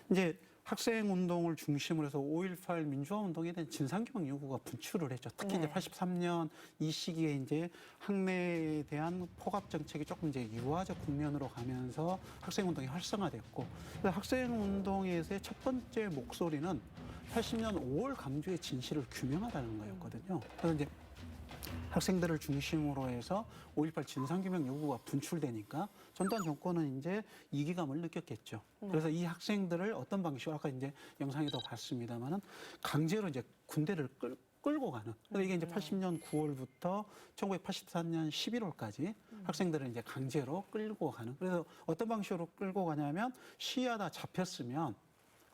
이제 학생 운동을 중심으로 해서 5.18 민주화 운동에 대한 진상규명 요구가 분출을 했죠. 특히 네. 이제 83년 이 시기에 이제 학내에 대한 포갑 정책이 조금 이제 유화적 국면으로 가면서 학생 운동이 활성화됐고, 그래서 학생 운동에서의 첫 번째 목소리는 80년 5월 강주의 진실을 규명하라는 거였거든요. 그래서 이제 학생들을 중심으로 해서 5.18 진상규명 요구가 분출되니까 전두환 정권은 이제 이기감을 느꼈겠죠. 그래서 이 학생들을 어떤 방식으로 아까 이제 영상에도 봤습니다만은 강제로 이제 군대를 끌고 가는. 그래서 이게 이제 80년 9월부터 1984년 11월까지 학생들을 이제 강제로 끌고 가는. 그래서 어떤 방식으로 끌고 가냐면 시위하다 잡혔으면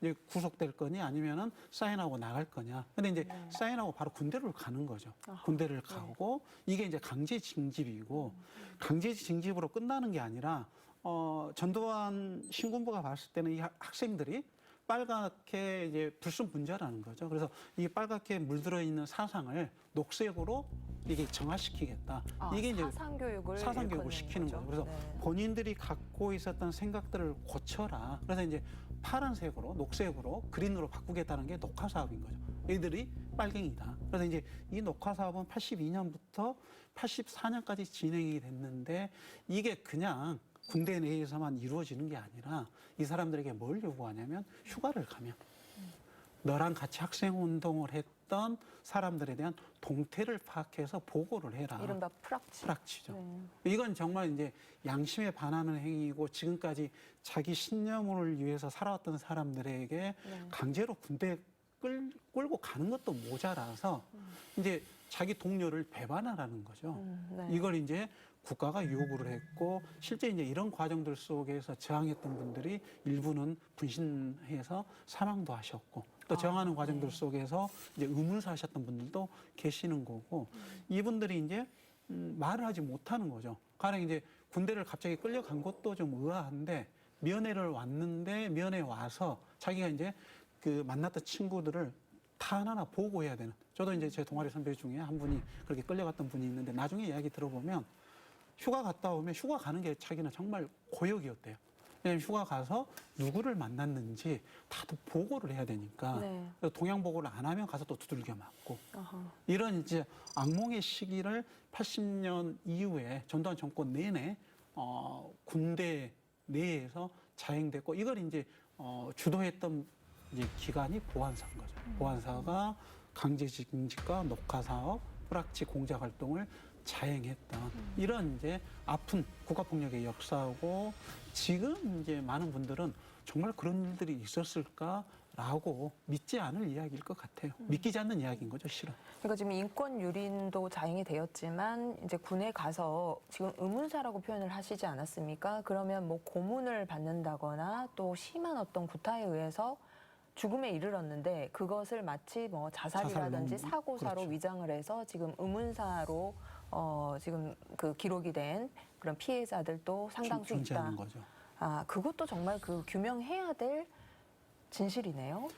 이제 구속될 거니 아니면은 사인하고 나갈 거냐. 근데 이제 사인하고 바로 군대로 가는 거죠. 군대를 가고 이게 이제 강제 징집이고 강제 징집으로 끝나는 게 아니라 전두환 신군부가 봤을 때는 이 학생들이 빨갛게 이제 불순분자라는 거죠. 그래서 이 빨갛게 물들어 있는 사상을 녹색으로 이게 정화시키겠다. 이게 이제 사상교육을 시키는 거죠. 그래서 본인들이 갖고 있었던 생각들을 고쳐라. 그래서 이제 파란색으로, 녹색으로, 그린으로 바꾸겠다는 게 녹화 사업인 거죠. 얘들이 빨갱이다. 그래서 이제 이 녹화 사업은 82년부터 84년까지 진행이 됐는데 이게 그냥 군대 내에서만 이루어지는 게 아니라 이 사람들에게 뭘 요구하냐면 휴가를 가면 너랑 같이 학생운동을 했던 사람들에 대한 동태를 파악해서 보고를 해라. 이른바 프락치죠. 이건 정말 이제 양심에 반하는 행위이고 지금까지 자기 신념을 위해서 살아왔던 사람들에게 강제로 군대에 끌고 가는 것도 모자라서 이제 자기 동료를 배반하라는 거죠. 이걸 이제 국가가 요구를 했고 실제 이제 이런 과정들 속에서 저항했던 분들이 일부는 분신해서 사망도 하셨고 또 저항하는 과정들 속에서 이제 의문사하셨던 분들도 계시는 거고 이분들이 이제 말을 하지 못하는 거죠. 가령 이제 군대를 갑자기 끌려간 것도 좀 의아한데 면회를 왔는데 면회 와서 자기가 이제 그 만났던 친구들을 다 하나하나 보고해야 되는. 저도 이제 제 동아리 선배 중에 한 분이 그렇게 끌려갔던 분이 있는데 나중에 이야기 들어보면 휴가 갔다 오면 휴가 가는 게 자기는 정말 고역이었대요. 왜냐하면 휴가 가서 누구를 만났는지 다들 보고를 해야 되니까 그래서 동양 보고를 안 하면 가서 또 두들겨 맞고 이런 이제 악몽의 시기를 80년 이후에 전두환 정권 내내 군대 내에서 자행됐고 이걸 이제 주도했던 이제 기관이 보안사인 거죠. 보안사가 강제징집과 녹화사업, 프락치 공작 활동을 자행했던 이런 이제 아픈 국가폭력의 역사고 지금 이제 많은 분들은 정말 그런 일들이 있었을까라고 믿지 않을 이야기일 것 같아요. 믿기지 않는 이야기인 거죠, 실은. 그러니까 지금 인권 유린도 자행이 되었지만 이제 군에 가서 지금 의문사라고 표현을 하시지 않았습니까? 그러면 뭐 고문을 받는다거나 또 심한 어떤 구타에 의해서 죽음에 이르렀는데 그것을 마치 뭐 자살이라든지 사고사로 위장을 해서 지금 의문사로 지금 그 기록이 된 그런 피해자들도 상당수 있다. 거죠. 아, 그것도 정말 그 규명해야 될 진실이네요.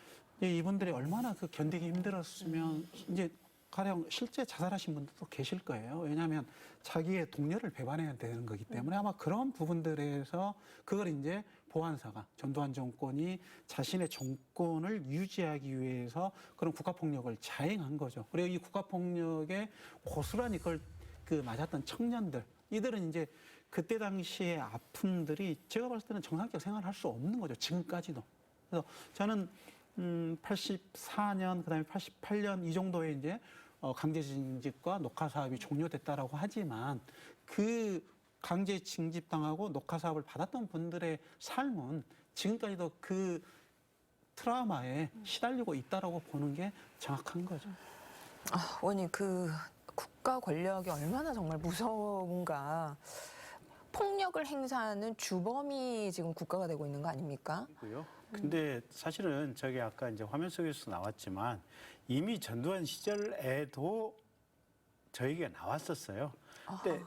예, 이분들이 얼마나 그 견디기 힘들었으면 이제 가령 실제 자살하신 분들도 계실 거예요. 왜냐하면 자기의 동료를 배반해야 되는 거기 때문에 아마 그런 부분들에서 그걸 이제 보안사가 전두환 정권이 자신의 정권을 유지하기 위해서 그런 국가폭력을 자행한 거죠. 그리고 이 국가폭력에 고스란히 그걸 그 맞았던 청년들 이들은 이제 그때 당시의 아픔들이 제가 봤을 때는 정상적 생활을 할 수 없는 거죠. 지금까지도. 그래서 저는 84년 그다음에 88년 이 정도에 이제 강제징집과 녹화 사업이 종료됐다라고 하지만 그 강제 징집당하고 녹화 사업을 받았던 분들의 삶은 지금까지도 그 트라우마에 시달리고 있다라고 보는 게 정확한 거죠. 아, 원님 그 국가 권력이 얼마나 정말 무서운가. 폭력을 행사하는 주범이 지금 국가가 되고 있는 거 아닙니까? 근데 사실은 저기 아까 이제 화면 속에서 나왔지만 이미 전두환 시절에도 저에게 나왔었어요. 근데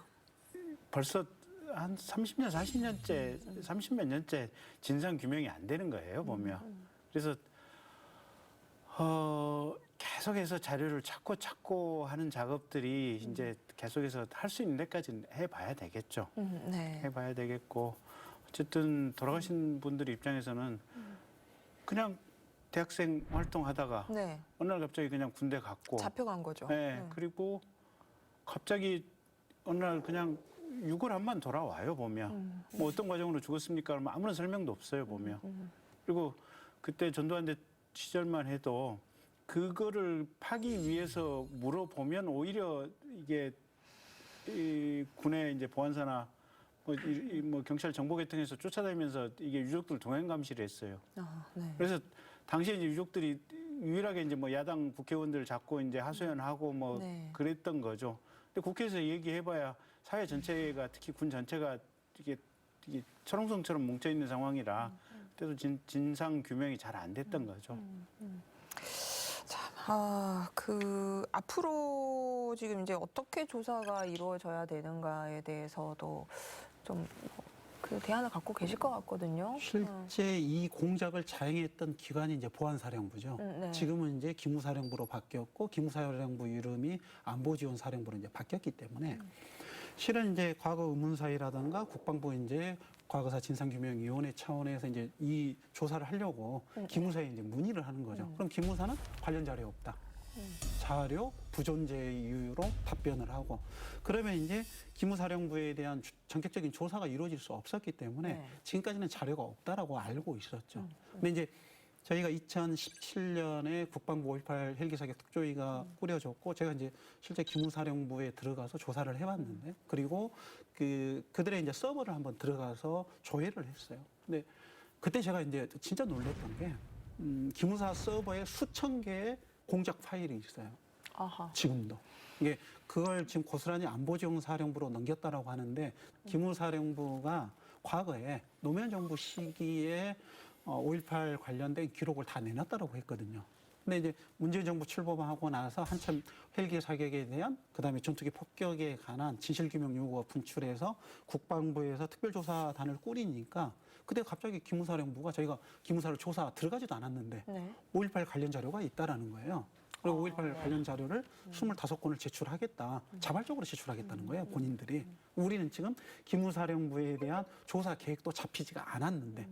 벌써 한 30년, 40년째, 30몇 년째 진상 규명이 안 되는 거예요, 보면. 그래서 계속해서 자료를 찾고 하는 작업들이 이제 계속해서 할 수 있는 데까지는 해봐야 되겠죠. 해봐야 되겠고 어쨌든 돌아가신 분들 입장에서는 그냥 대학생 활동하다가 네. 어느 날 갑자기 그냥 군대 갔고 잡혀간 거죠. 네, 그리고 갑자기 어느 날 그냥 유골함만 돌아와요 보면 뭐 어떤 과정으로 죽었습니까? 그러면 아무런 설명도 없어요 보면 그리고 그때 전두환 시절만 해도 그거를 파기 위해서 물어보면 오히려 이게 이 군의 이제 보안사나 뭐 경찰 정보계통에서 쫓아다니면서 이게 유족들 동행 감시를 했어요. 아, 네. 그래서 당시에 이제 유족들이 유일하게 이제 뭐 야당 국회의원들 잡고 이제 하소연하고 뭐 네. 그랬던 거죠. 근데 국회에서 얘기해봐야 사회 전체가 특히 군 전체가 이게 철옹성처럼 뭉쳐 있는 상황이라 그때도 진상 규명이 잘 안 됐던 거죠. 그 앞으로 지금 이제 어떻게 조사가 이루어져야 되는가에 대해서도 좀 그 대안을 갖고 계실 것 같거든요. 실제 이 공작을 자행했던 기관이 이제 보안사령부죠. 네. 지금은 이제 기무사령부로 바뀌었고 기무사령부 이름이 안보지원사령부로 이제 바뀌었기 때문에 실은 이제 과거 의문사이라든가 국방부 이제 과거사 진상규명위원회 차원에서 이제 이 조사를 하려고 기무사에 이제 문의를 하는 거죠. 그럼 기무사는 관련 자료 없다. 자료 부존재 이유로 답변을 하고 그러면 이제 기무사령부에 대한 전격적인 조사가 이루어질 수 없었기 때문에 네. 지금까지는 자료가 없다라고 알고 있었죠. 근데 이제 저희가 2017년에 국방부 5.18 헬기 사격 특조위가 꾸려졌고 제가 이제 실제 기무사령부에 들어가서 조사를 해봤는데 그리고 그들의 이제 서버를 한번 들어가서 조회를 했어요. 근데 그때 제가 이제 진짜 놀랐던 게 기무사 서버에 수천 개의 공작 파일이 있어요. 아하. 지금도. 이게 그걸 지금 고스란히 안보지원사령부로 넘겼다라고 하는데 기무사령부가 과거에 노무현 정부 시기에 5.18 관련된 기록을 다 내놨다라고 했거든요. 근데 이제 문재인 정부 출범하고 나서 한참 헬기 사격에 대한 그다음에 전투기 폭격에 관한 진실규명 요구가 분출해서 국방부에서 특별조사단을 꾸리니까 그때 갑자기 기무사령부가 저희가 기무사를 조사 들어가지도 않았는데 네. 5.18 관련 자료가 있다라는 거예요. 그리고 5.18 관련 자료를 25건을 제출하겠다. 자발적으로 제출하겠다는 거예요, 본인들이. 우리는 지금 기무사령부에 대한 조사 계획도 잡히지가 않았는데.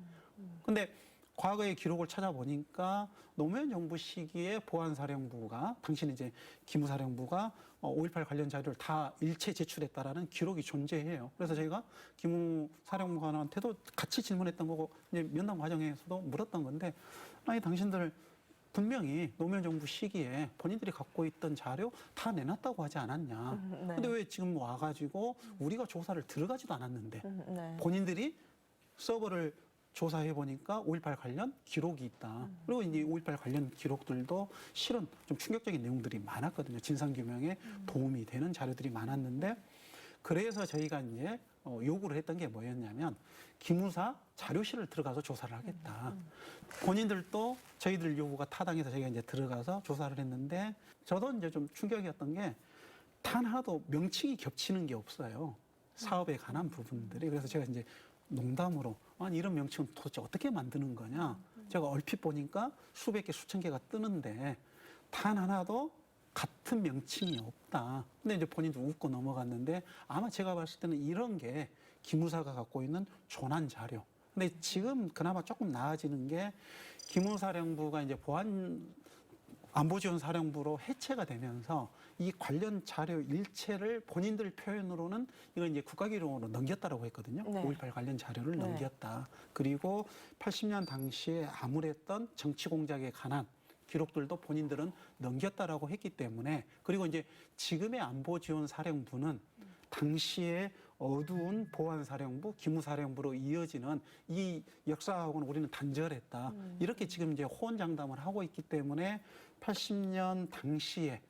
근데 과거의 기록을 찾아보니까 노무현 정부 시기에 보안사령부가 당시는 이제 기무사령부가 5.18 관련 자료를 다 일체 제출했다라는 기록이 존재해요. 그래서 저희가 기무사령관한테도 같이 질문했던 거고 이제 면담 과정에서도 물었던 건데 아니 당신들 분명히 노무현 정부 시기에 본인들이 갖고 있던 자료 다 내놨다고 하지 않았냐. 네. 근데 왜 지금 와가지고 우리가 조사를 들어가지도 않았는데 네. 본인들이 서버를 조사해 보니까 5.18 관련 기록이 있다. 그리고 이제 5.18 관련 기록들도 실은 좀 충격적인 내용들이 많았거든요. 진상규명에 도움이 되는 자료들이 많았는데 그래서 저희가 이제 요구를 했던 게 뭐였냐면 기무사 자료실을 들어가서 조사를 하겠다. 본인들도 저희들 요구가 타당해서 저희가 이제 들어가서 조사를 했는데 저도 이제 좀 충격이었던 게 단 하나도 명칭이 겹치는 게 없어요. 사업에 관한 부분들이. 그래서 제가 이제 농담으로 아니 이런 명칭은 도대체 어떻게 만드는 거냐. 제가 얼핏 보니까 수백 개, 수천 개가 뜨는데 단 하나도 같은 명칭이 없다. 근데 이제 본인도 웃고 넘어갔는데 아마 제가 봤을 때는 이런 게 기무사가 갖고 있는 조난 자료. 근데 지금 그나마 조금 나아지는 게 기무사령부가 이제 안보지원사령부로 해체가 되면서 이 관련 자료 일체를 본인들 표현으로는 이건 이제 국가기록으로 넘겼다라고 했거든요. 네. 5.18 관련 자료를 네. 넘겼다. 그리고 80년 당시에 암울했던 정치 공작에 관한 기록들도 본인들은 넘겼다라고 했기 때문에 그리고 이제 지금의 안보지원사령부는 당시에 어두운 보안사령부, 기무사령부로 이어지는 이 역사하고는 우리는 단절했다. 이렇게 지금 이제 호언장담을 하고 있기 때문에 80년 당시에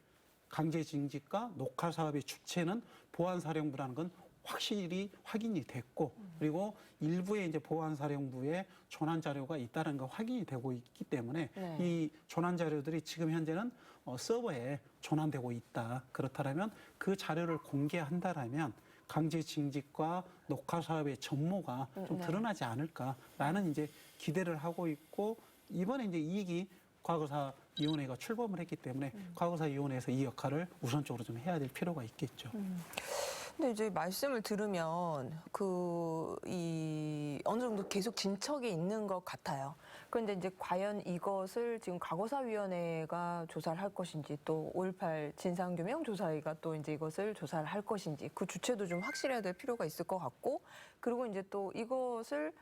강제징집과 녹화사업의 주체는 보안사령부라는 건 확실히 확인이 됐고 그리고 일부의 이제 보안사령부에 조난 자료가 있다는 거 확인이 되고 있기 때문에 네. 이 조난 자료들이 지금 현재는 서버에 조난되고 있다. 그렇다면 그 자료를 공개한다라면 강제징집과 녹화사업의 전모가 좀 네. 드러나지 않을까라는 이제 기대를 하고 있고 이번에 이제 이익이 과거사위원회가 출범을 했기 때문에 과거사위원회에서 이 역할을 우선적으로 좀 해야 될 필요가 있겠죠. 근데 이제 말씀을 들으면 어느 정도 계속 진척이 있는 것 같아요. 그런데 이제 과연 이것을 지금 과거사위원회가 조사를 할 것인지 또 5.18 진상규명조사위가 또 이제 이것을 조사를 할 것인지 그 주체도 좀 확실해야 될 필요가 있을 것 같고 그리고 이제 또 이것을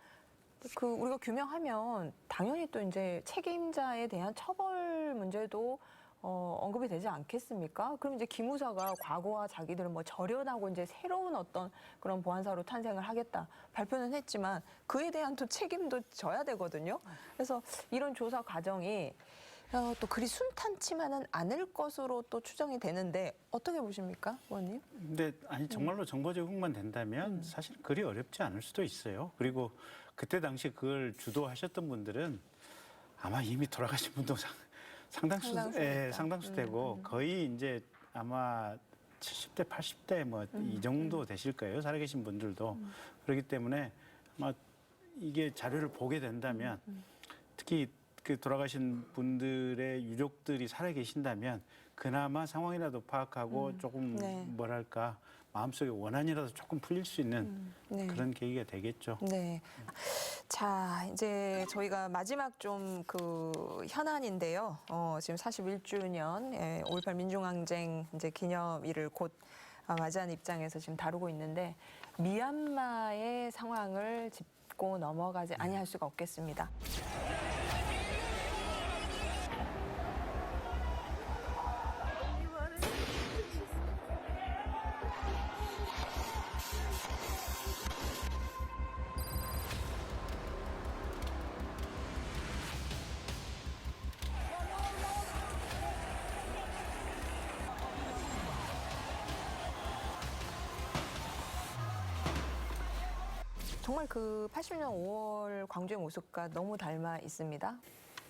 우리가 규명하면 당연히 또 이제 책임자에 대한 처벌 문제도 언급이 되지 않겠습니까? 그럼 이제 기무사가 과거와 자기들을 뭐 절연하고 이제 새로운 어떤 그런 보안사로 탄생을 하겠다 발표는 했지만 그에 대한 또 책임도 져야 되거든요. 그래서 이런 조사 과정이 또 그리 순탄치만은 않을 것으로 또 추정이 되는데 어떻게 보십니까, 의원님? 근데 아니 정말로 정보 제공만 된다면 사실 그리 어렵지 않을 수도 있어요. 그리고 그때 당시 그걸 주도하셨던 분들은 아마 이미 돌아가신 분도 상당수 되고 거의 이제 아마 70대, 80대 뭐 이 정도 되실 거예요. 살아계신 분들도. 그렇기 때문에 아마 이게 자료를 보게 된다면 특히 그 돌아가신 분들의 유족들이 살아계신다면 그나마 상황이라도 파악하고 조금 네. 뭐랄까 마음속에 원한이라도 조금 풀릴 수 있는 네. 그런 계기가 되겠죠. 네. 자, 이제 저희가 마지막 좀 그 현안인데요. 지금 41주년 5.18 민중항쟁 이제 기념일을 곧 맞이한 입장에서 지금 다루고 있는데 미얀마의 상황을 짚고 넘어가지 아니할 수가 없겠습니다. 정말 그 80년 5월 광주의 모습과 너무 닮아 있습니다.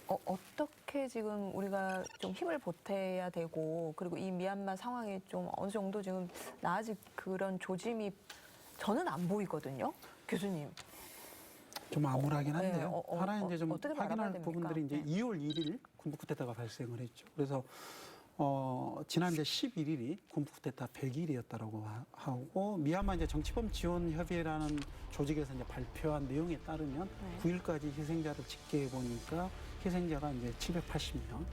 어떻게 지금 우리가 좀 힘을 보태야 되고 그리고 이 미얀마 상황이 좀 어느 정도 지금 나아질 그런 조짐이 저는 안 보이거든요, 교수님. 좀 암울하긴 한데요. 네, 하나 이제 좀 어떻게 바라봐야 확인할 됩니까? 부분들이 이제 네. 2월 1일 군부 쿠데타가 발생을 했죠. 그래서 지난 이제 11일이 군부 쿠데타 100일이었다라고 하고 미얀마 이제 정치범 지원 협의회라는 조직에서 이제 발표한 내용에 따르면 9일까지 희생자를 집계해 보니까 희생자가 이제 780명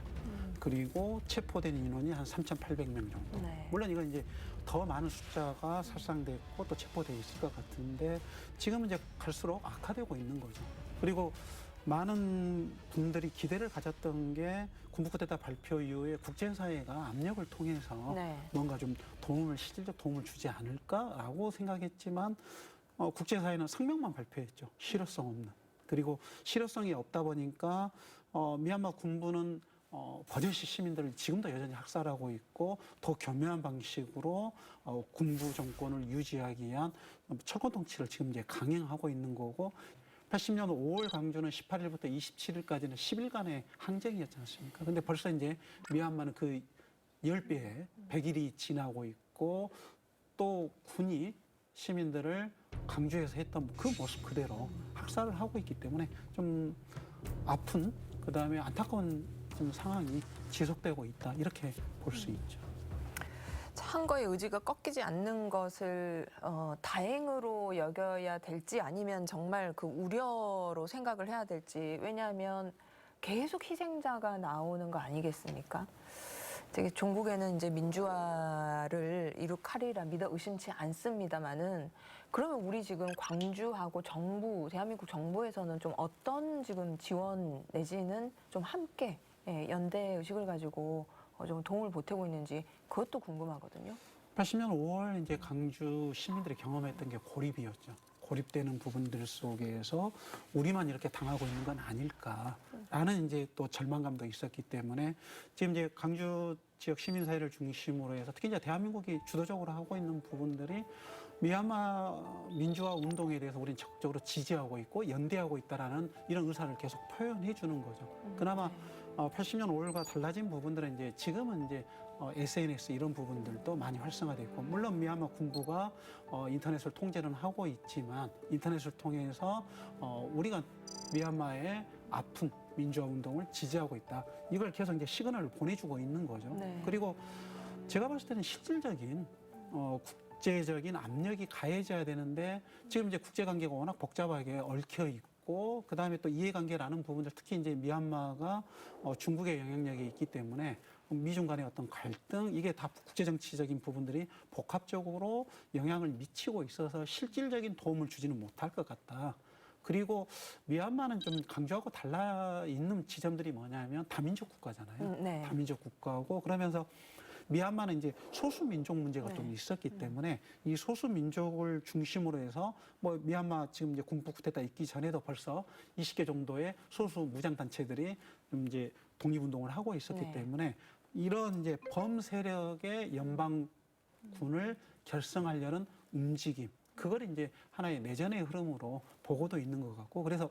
그리고 체포된 인원이 한 3,800명 정도. 네. 물론 이건 이제 더 많은 숫자가 살상됐고 또 체포돼 있을 것 같은데 지금은 이제 갈수록 악화되고 있는 거죠. 그리고 많은 분들이 기대를 가졌던 게 군부 쿠데타 발표 이후에 국제사회가 압력을 통해서 네. 뭔가 좀 실질적 도움을 주지 않을까라고 생각했지만 국제사회는 성명만 발표했죠. 실효성 없는. 그리고 실효성이 없다 보니까 미얀마 군부는 버젓이 시민들을 지금도 여전히 학살하고 있고 더 교묘한 방식으로 군부 정권을 유지하기 위한 철권 통치를 지금 이제 강행하고 있는 거고 80년 5월 광주는 18일부터 27일까지는 10일간의 항쟁이었지 않습니까? 근데 벌써 이제 미얀마는 그 10배의 100일이 지나고 있고 또 군이 시민들을 강주에서 했던 그 모습 그대로 학살을 하고 있기 때문에 좀 아픈 그다음에 안타까운 좀 상황이 지속되고 있다 이렇게 볼 수 있죠. 한거의 의지가 꺾이지 않는 것을 다행으로 여겨야 될지 아니면 정말 그 우려로 생각을 해야 될지 왜냐하면 계속 희생자가 나오는 거 아니겠습니까? 되게 종국에는 이제 민주화를 이룩하리라 믿어 의심치 않습니다만은 그러면 우리 지금 광주하고 정부 대한민국 정부에서는 좀 어떤 지금 지원 내지는 좀 함께 연대 의식을 가지고 좀 도움을 보태고 있는지 그것도 궁금하거든요. 80년 5월 이제 강주 시민들이 경험했던 게 고립이었죠. 고립되는 부분들 속에서 우리만 이렇게 당하고 있는 건 아닐까라는 이제 또 절망감도 있었기 때문에 지금 이제 강주 지역 시민사회를 중심으로 해서 특히 이제 대한민국이 주도적으로 하고 있는 부분들이 미얀마 민주화 운동에 대해서 우리는 적극적으로 지지하고 있고 연대하고 있다라는 이런 의사를 계속 표현해 주는 거죠. 그나마 80년 5월과 달라진 부분들은 이제 지금은 이제 SNS 이런 부분들도 많이 활성화됐고 물론 미얀마 군부가 인터넷을 통제는 하고 있지만 인터넷을 통해서 우리가 미얀마의 아픈 민주화 운동을 지지하고 있다. 이걸 계속 이제 시그널을 보내주고 있는 거죠. 네. 그리고 제가 봤을 때는 실질적인 국제적인 압력이 가해져야 되는데 지금 이제 국제관계가 워낙 복잡하게 얽혀 있고 있고 그다음에 또 이해관계라는 부분들 특히 이제 미얀마가 중국의 영향력이 있기 때문에 미중 간의 어떤 갈등 이게 다 국제정치적인 부분들이 복합적으로 영향을 미치고 있어서 실질적인 도움을 주지는 못할 것 같다. 그리고 미얀마는 좀 강조하고 달라 있는 지점들이 뭐냐면 다민족 국가잖아요. 네. 다민족 국가고 그러면서 미얀마는 이제 소수민족 문제가 좀 있었기 때문에 이 소수민족을 중심으로 해서 뭐 미얀마 지금 이제 군부 쿠데타 있기 전에도 벌써 20개 정도의 소수 무장 단체들이 좀 이제 독립운동을 하고 있었기 네. 때문에 이런 이제 범세력의 연방군을 결성하려는 움직임 그걸 이제 하나의 내전의 흐름으로 보고도 있는 것 같고 그래서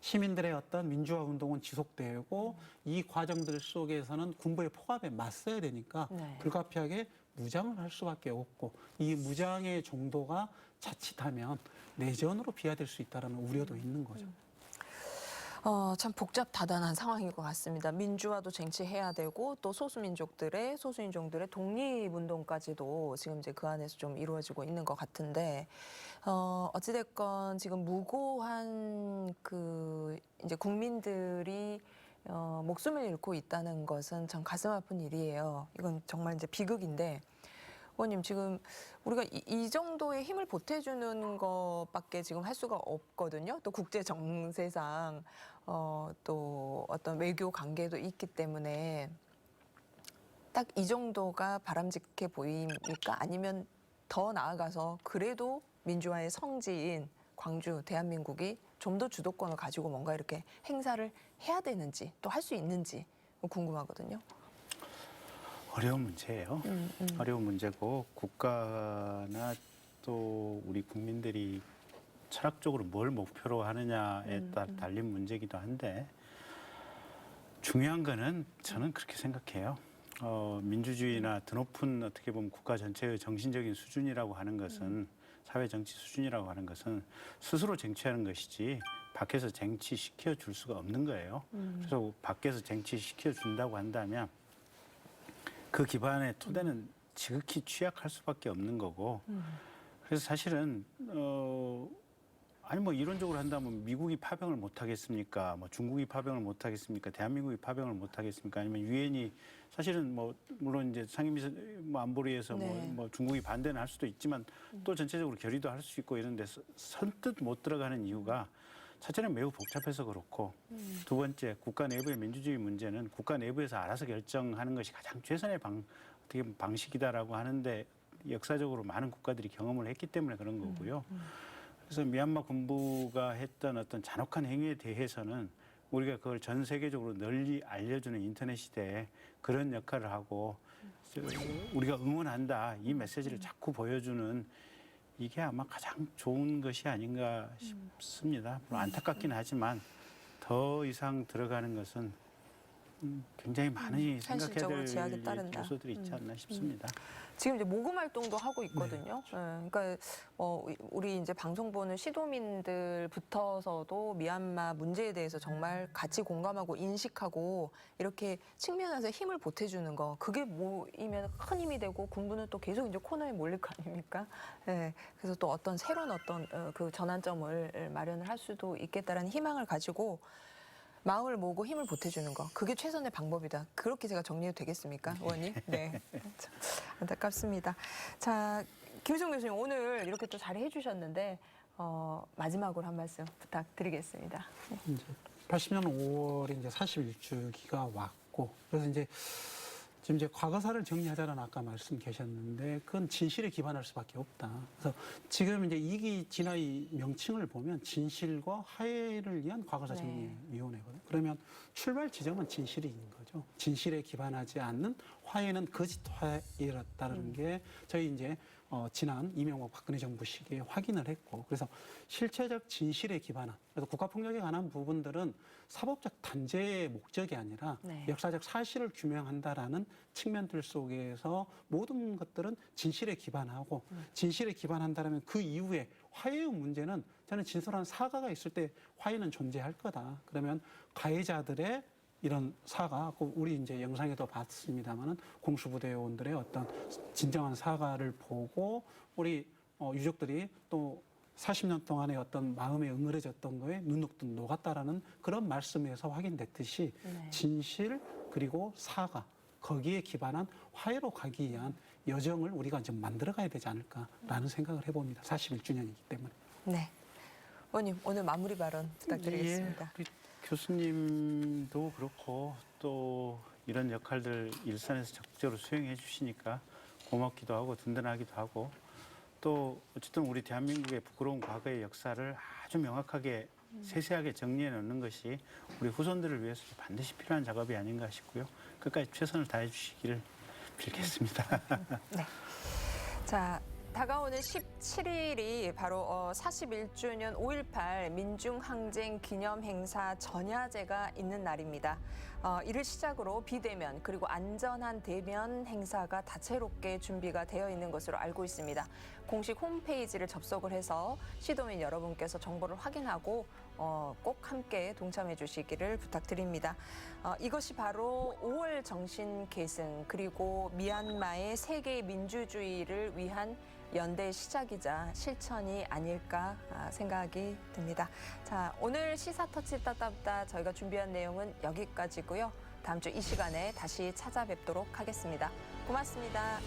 시민들의 어떤 민주화 운동은 지속되고 이 과정들 속에서는 군부의 포갑에 맞서야 되니까 네. 불가피하게 무장을 할 수밖에 없고 이 무장의 정도가 자칫하면 내전으로 비화될 수 있다는 우려도 있는 거죠. 참 복잡다단한 상황인 것 같습니다. 민주화도 쟁취해야 되고 또 소수민족들의 독립운동까지도 지금 이제 그 안에서 좀 이루어지고 있는 것 같은데 어찌됐건 지금 무고한 그 이제 국민들이 목숨을 잃고 있다는 것은 참 가슴 아픈 일이에요. 이건 정말 이제 비극인데. 의원님 지금 우리가 이 정도의 힘을 보태주는 것밖에 지금 할 수가 없거든요. 또 국제 정세상 또 어떤 외교 관계도 있기 때문에 딱 이 정도가 바람직해 보입니까? 아니면 더 나아가서 그래도 민주화의 성지인 광주 대한민국이 좀 더 주도권을 가지고 뭔가 이렇게 행사를 해야 되는지 또 할 수 있는지 궁금하거든요. 어려운 문제예요. 어려운 문제고 국가나 또 우리 국민들이 철학적으로 뭘 목표로 하느냐에 따라 달린 문제이기도 한데 중요한 거는 저는 그렇게 생각해요. 민주주의나 드높은 어떻게 보면 국가 전체의 정신적인 수준이라고 하는 것은 사회 정치 수준이라고 하는 것은 스스로 쟁취하는 것이지 밖에서 쟁취시켜 줄 수가 없는 거예요. 그래서 밖에서 쟁취시켜 준다고 한다면 그 기반의 토대는 지극히 취약할 수밖에 없는 거고 그래서 사실은 아니 뭐 이론적으로 한다면 미국이 파병을 못 하겠습니까? 뭐 중국이 파병을 못 하겠습니까? 대한민국이 파병을 못 하겠습니까? 아니면 유엔이 사실은 뭐 물론 이제 상임위서 뭐 안보리에서 네. 뭐 중국이 반대는 할 수도 있지만 또 전체적으로 결의도 할 수 있고 이런 데서 선뜻 못 들어가는 이유가 첫째는 매우 복잡해서 그렇고 두 번째 국가 내부의 민주주의 문제는 국가 내부에서 알아서 결정하는 것이 가장 최선의 어떻게 보면 방식이다라고 하는데 역사적으로 많은 국가들이 경험을 했기 때문에 그런 거고요. 그래서 미얀마 군부가 했던 어떤 잔혹한 행위에 대해서는 우리가 그걸 전 세계적으로 널리 알려주는 인터넷 시대에 그런 역할을 하고 우리가 응원한다 이 메시지를 자꾸 보여주는 이게 아마 가장 좋은 것이 아닌가 싶습니다. 물론 안타깝긴 하지만 더 이상 들어가는 것은 굉장히 많이 생각해야 현실적으로 제약이 될 따른다. 요소들이 있지 않나 싶습니다. 지금 이제 모금 활동도 하고 있거든요. 그러니까 우리 이제 방송 보는 시도민들부터서도 미얀마 문제에 대해서 정말 같이 공감하고 인식하고 이렇게 측면에서 힘을 보태주는 거 그게 모이면 큰 힘이 되고 군부는 또 계속 이제 코너에 몰릴 거 아닙니까? 네. 그래서 또 어떤 새로운 어떤 그 전환점을 마련을 할 수도 있겠다라는 희망을 가지고. 마음을 모으고 힘을 보태주는 거 그게 최선의 방법이다. 그렇게 제가 정리해도 되겠습니까, 의원님? 네, 참 안타깝습니다. 자, 김희성 교수님 오늘 이렇게 또 잘 해주셨는데 마지막으로 한 말씀 부탁드리겠습니다. 이제 80년 5월에 이제 41주기가 왔고 그래서 이제 지금 이제 과거사를 정리하자는 아까 말씀 계셨는데 그건 진실에 기반할 수밖에 없다. 그래서 지금 이제 이기 진화의 명칭을 보면 진실과 화해를 위한 과거사 정리위원회거든요. 그러면 출발 지점은 진실인 거죠. 진실에 기반하지 않는 화해는 거짓 화해였다는 게 저희 이제 지난 이명박 박근혜 정부 시기에 확인을 했고 그래서 실체적 진실에 기반한 그래서 국가폭력에 관한 부분들은 사법적 단죄의 목적이 아니라 역사적 사실을 규명한다라는 측면들 속에서 모든 것들은 진실에 기반하고 진실에 기반한다면 그 이후에 화해의 문제는 저는 진솔한 사과가 있을 때 화해는 존재할 거다. 그러면 가해자들의 이런 사과, 우리 이제 영상에도 봤습니다만은 공수부대원들의 어떤 진정한 사과를 보고 우리 유족들이 또 40년 동안의 어떤 마음에 응어려졌던 거에 눈녹듯 녹았다라는 그런 말씀에서 확인됐듯이 네. 진실 그리고 사과 거기에 기반한 화해로 가기 위한 여정을 우리가 좀 만들어가야 되지 않을까라는 생각을 해봅니다. 41주년이기 때문에. 네. 의원님 오늘 마무리 발언 부탁드리겠습니다. 예, 우리 교수님도 그렇고 또 이런 역할들 일선에서 적극적으로 수행해 주시니까 고맙기도 하고 든든하기도 하고 또 어쨌든 우리 대한민국의 부끄러운 과거의 역사를 아주 명확하게 세세하게 정리해 놓는 것이 우리 후손들을 위해서 반드시 필요한 작업이 아닌가 싶고요. 끝까지 최선을 다해 주시기를 빌겠습니다. 네. 자, 다가오는 17일이 바로 41주년 5.18 민중항쟁 기념행사 전야제가 있는 날입니다. 이를 시작으로 비대면 그리고 안전한 대면 행사가 다채롭게 준비가 되어 있는 것으로 알고 있습니다. 공식 홈페이지를 접속을 해서 시도민 여러분께서 정보를 확인하고 꼭 함께 동참해 주시기를 부탁드립니다. 이것이 바로 5월 정신 계승 그리고 미얀마의 세계 민주주의를 위한 연대의 시작이자 실천이 아닐까 생각이 듭니다. 자, 오늘 시사터치 따따따 저희가 준비한 내용은 여기까지고요. 다음 주 이 시간에 다시 찾아뵙도록 하겠습니다. 고맙습니다.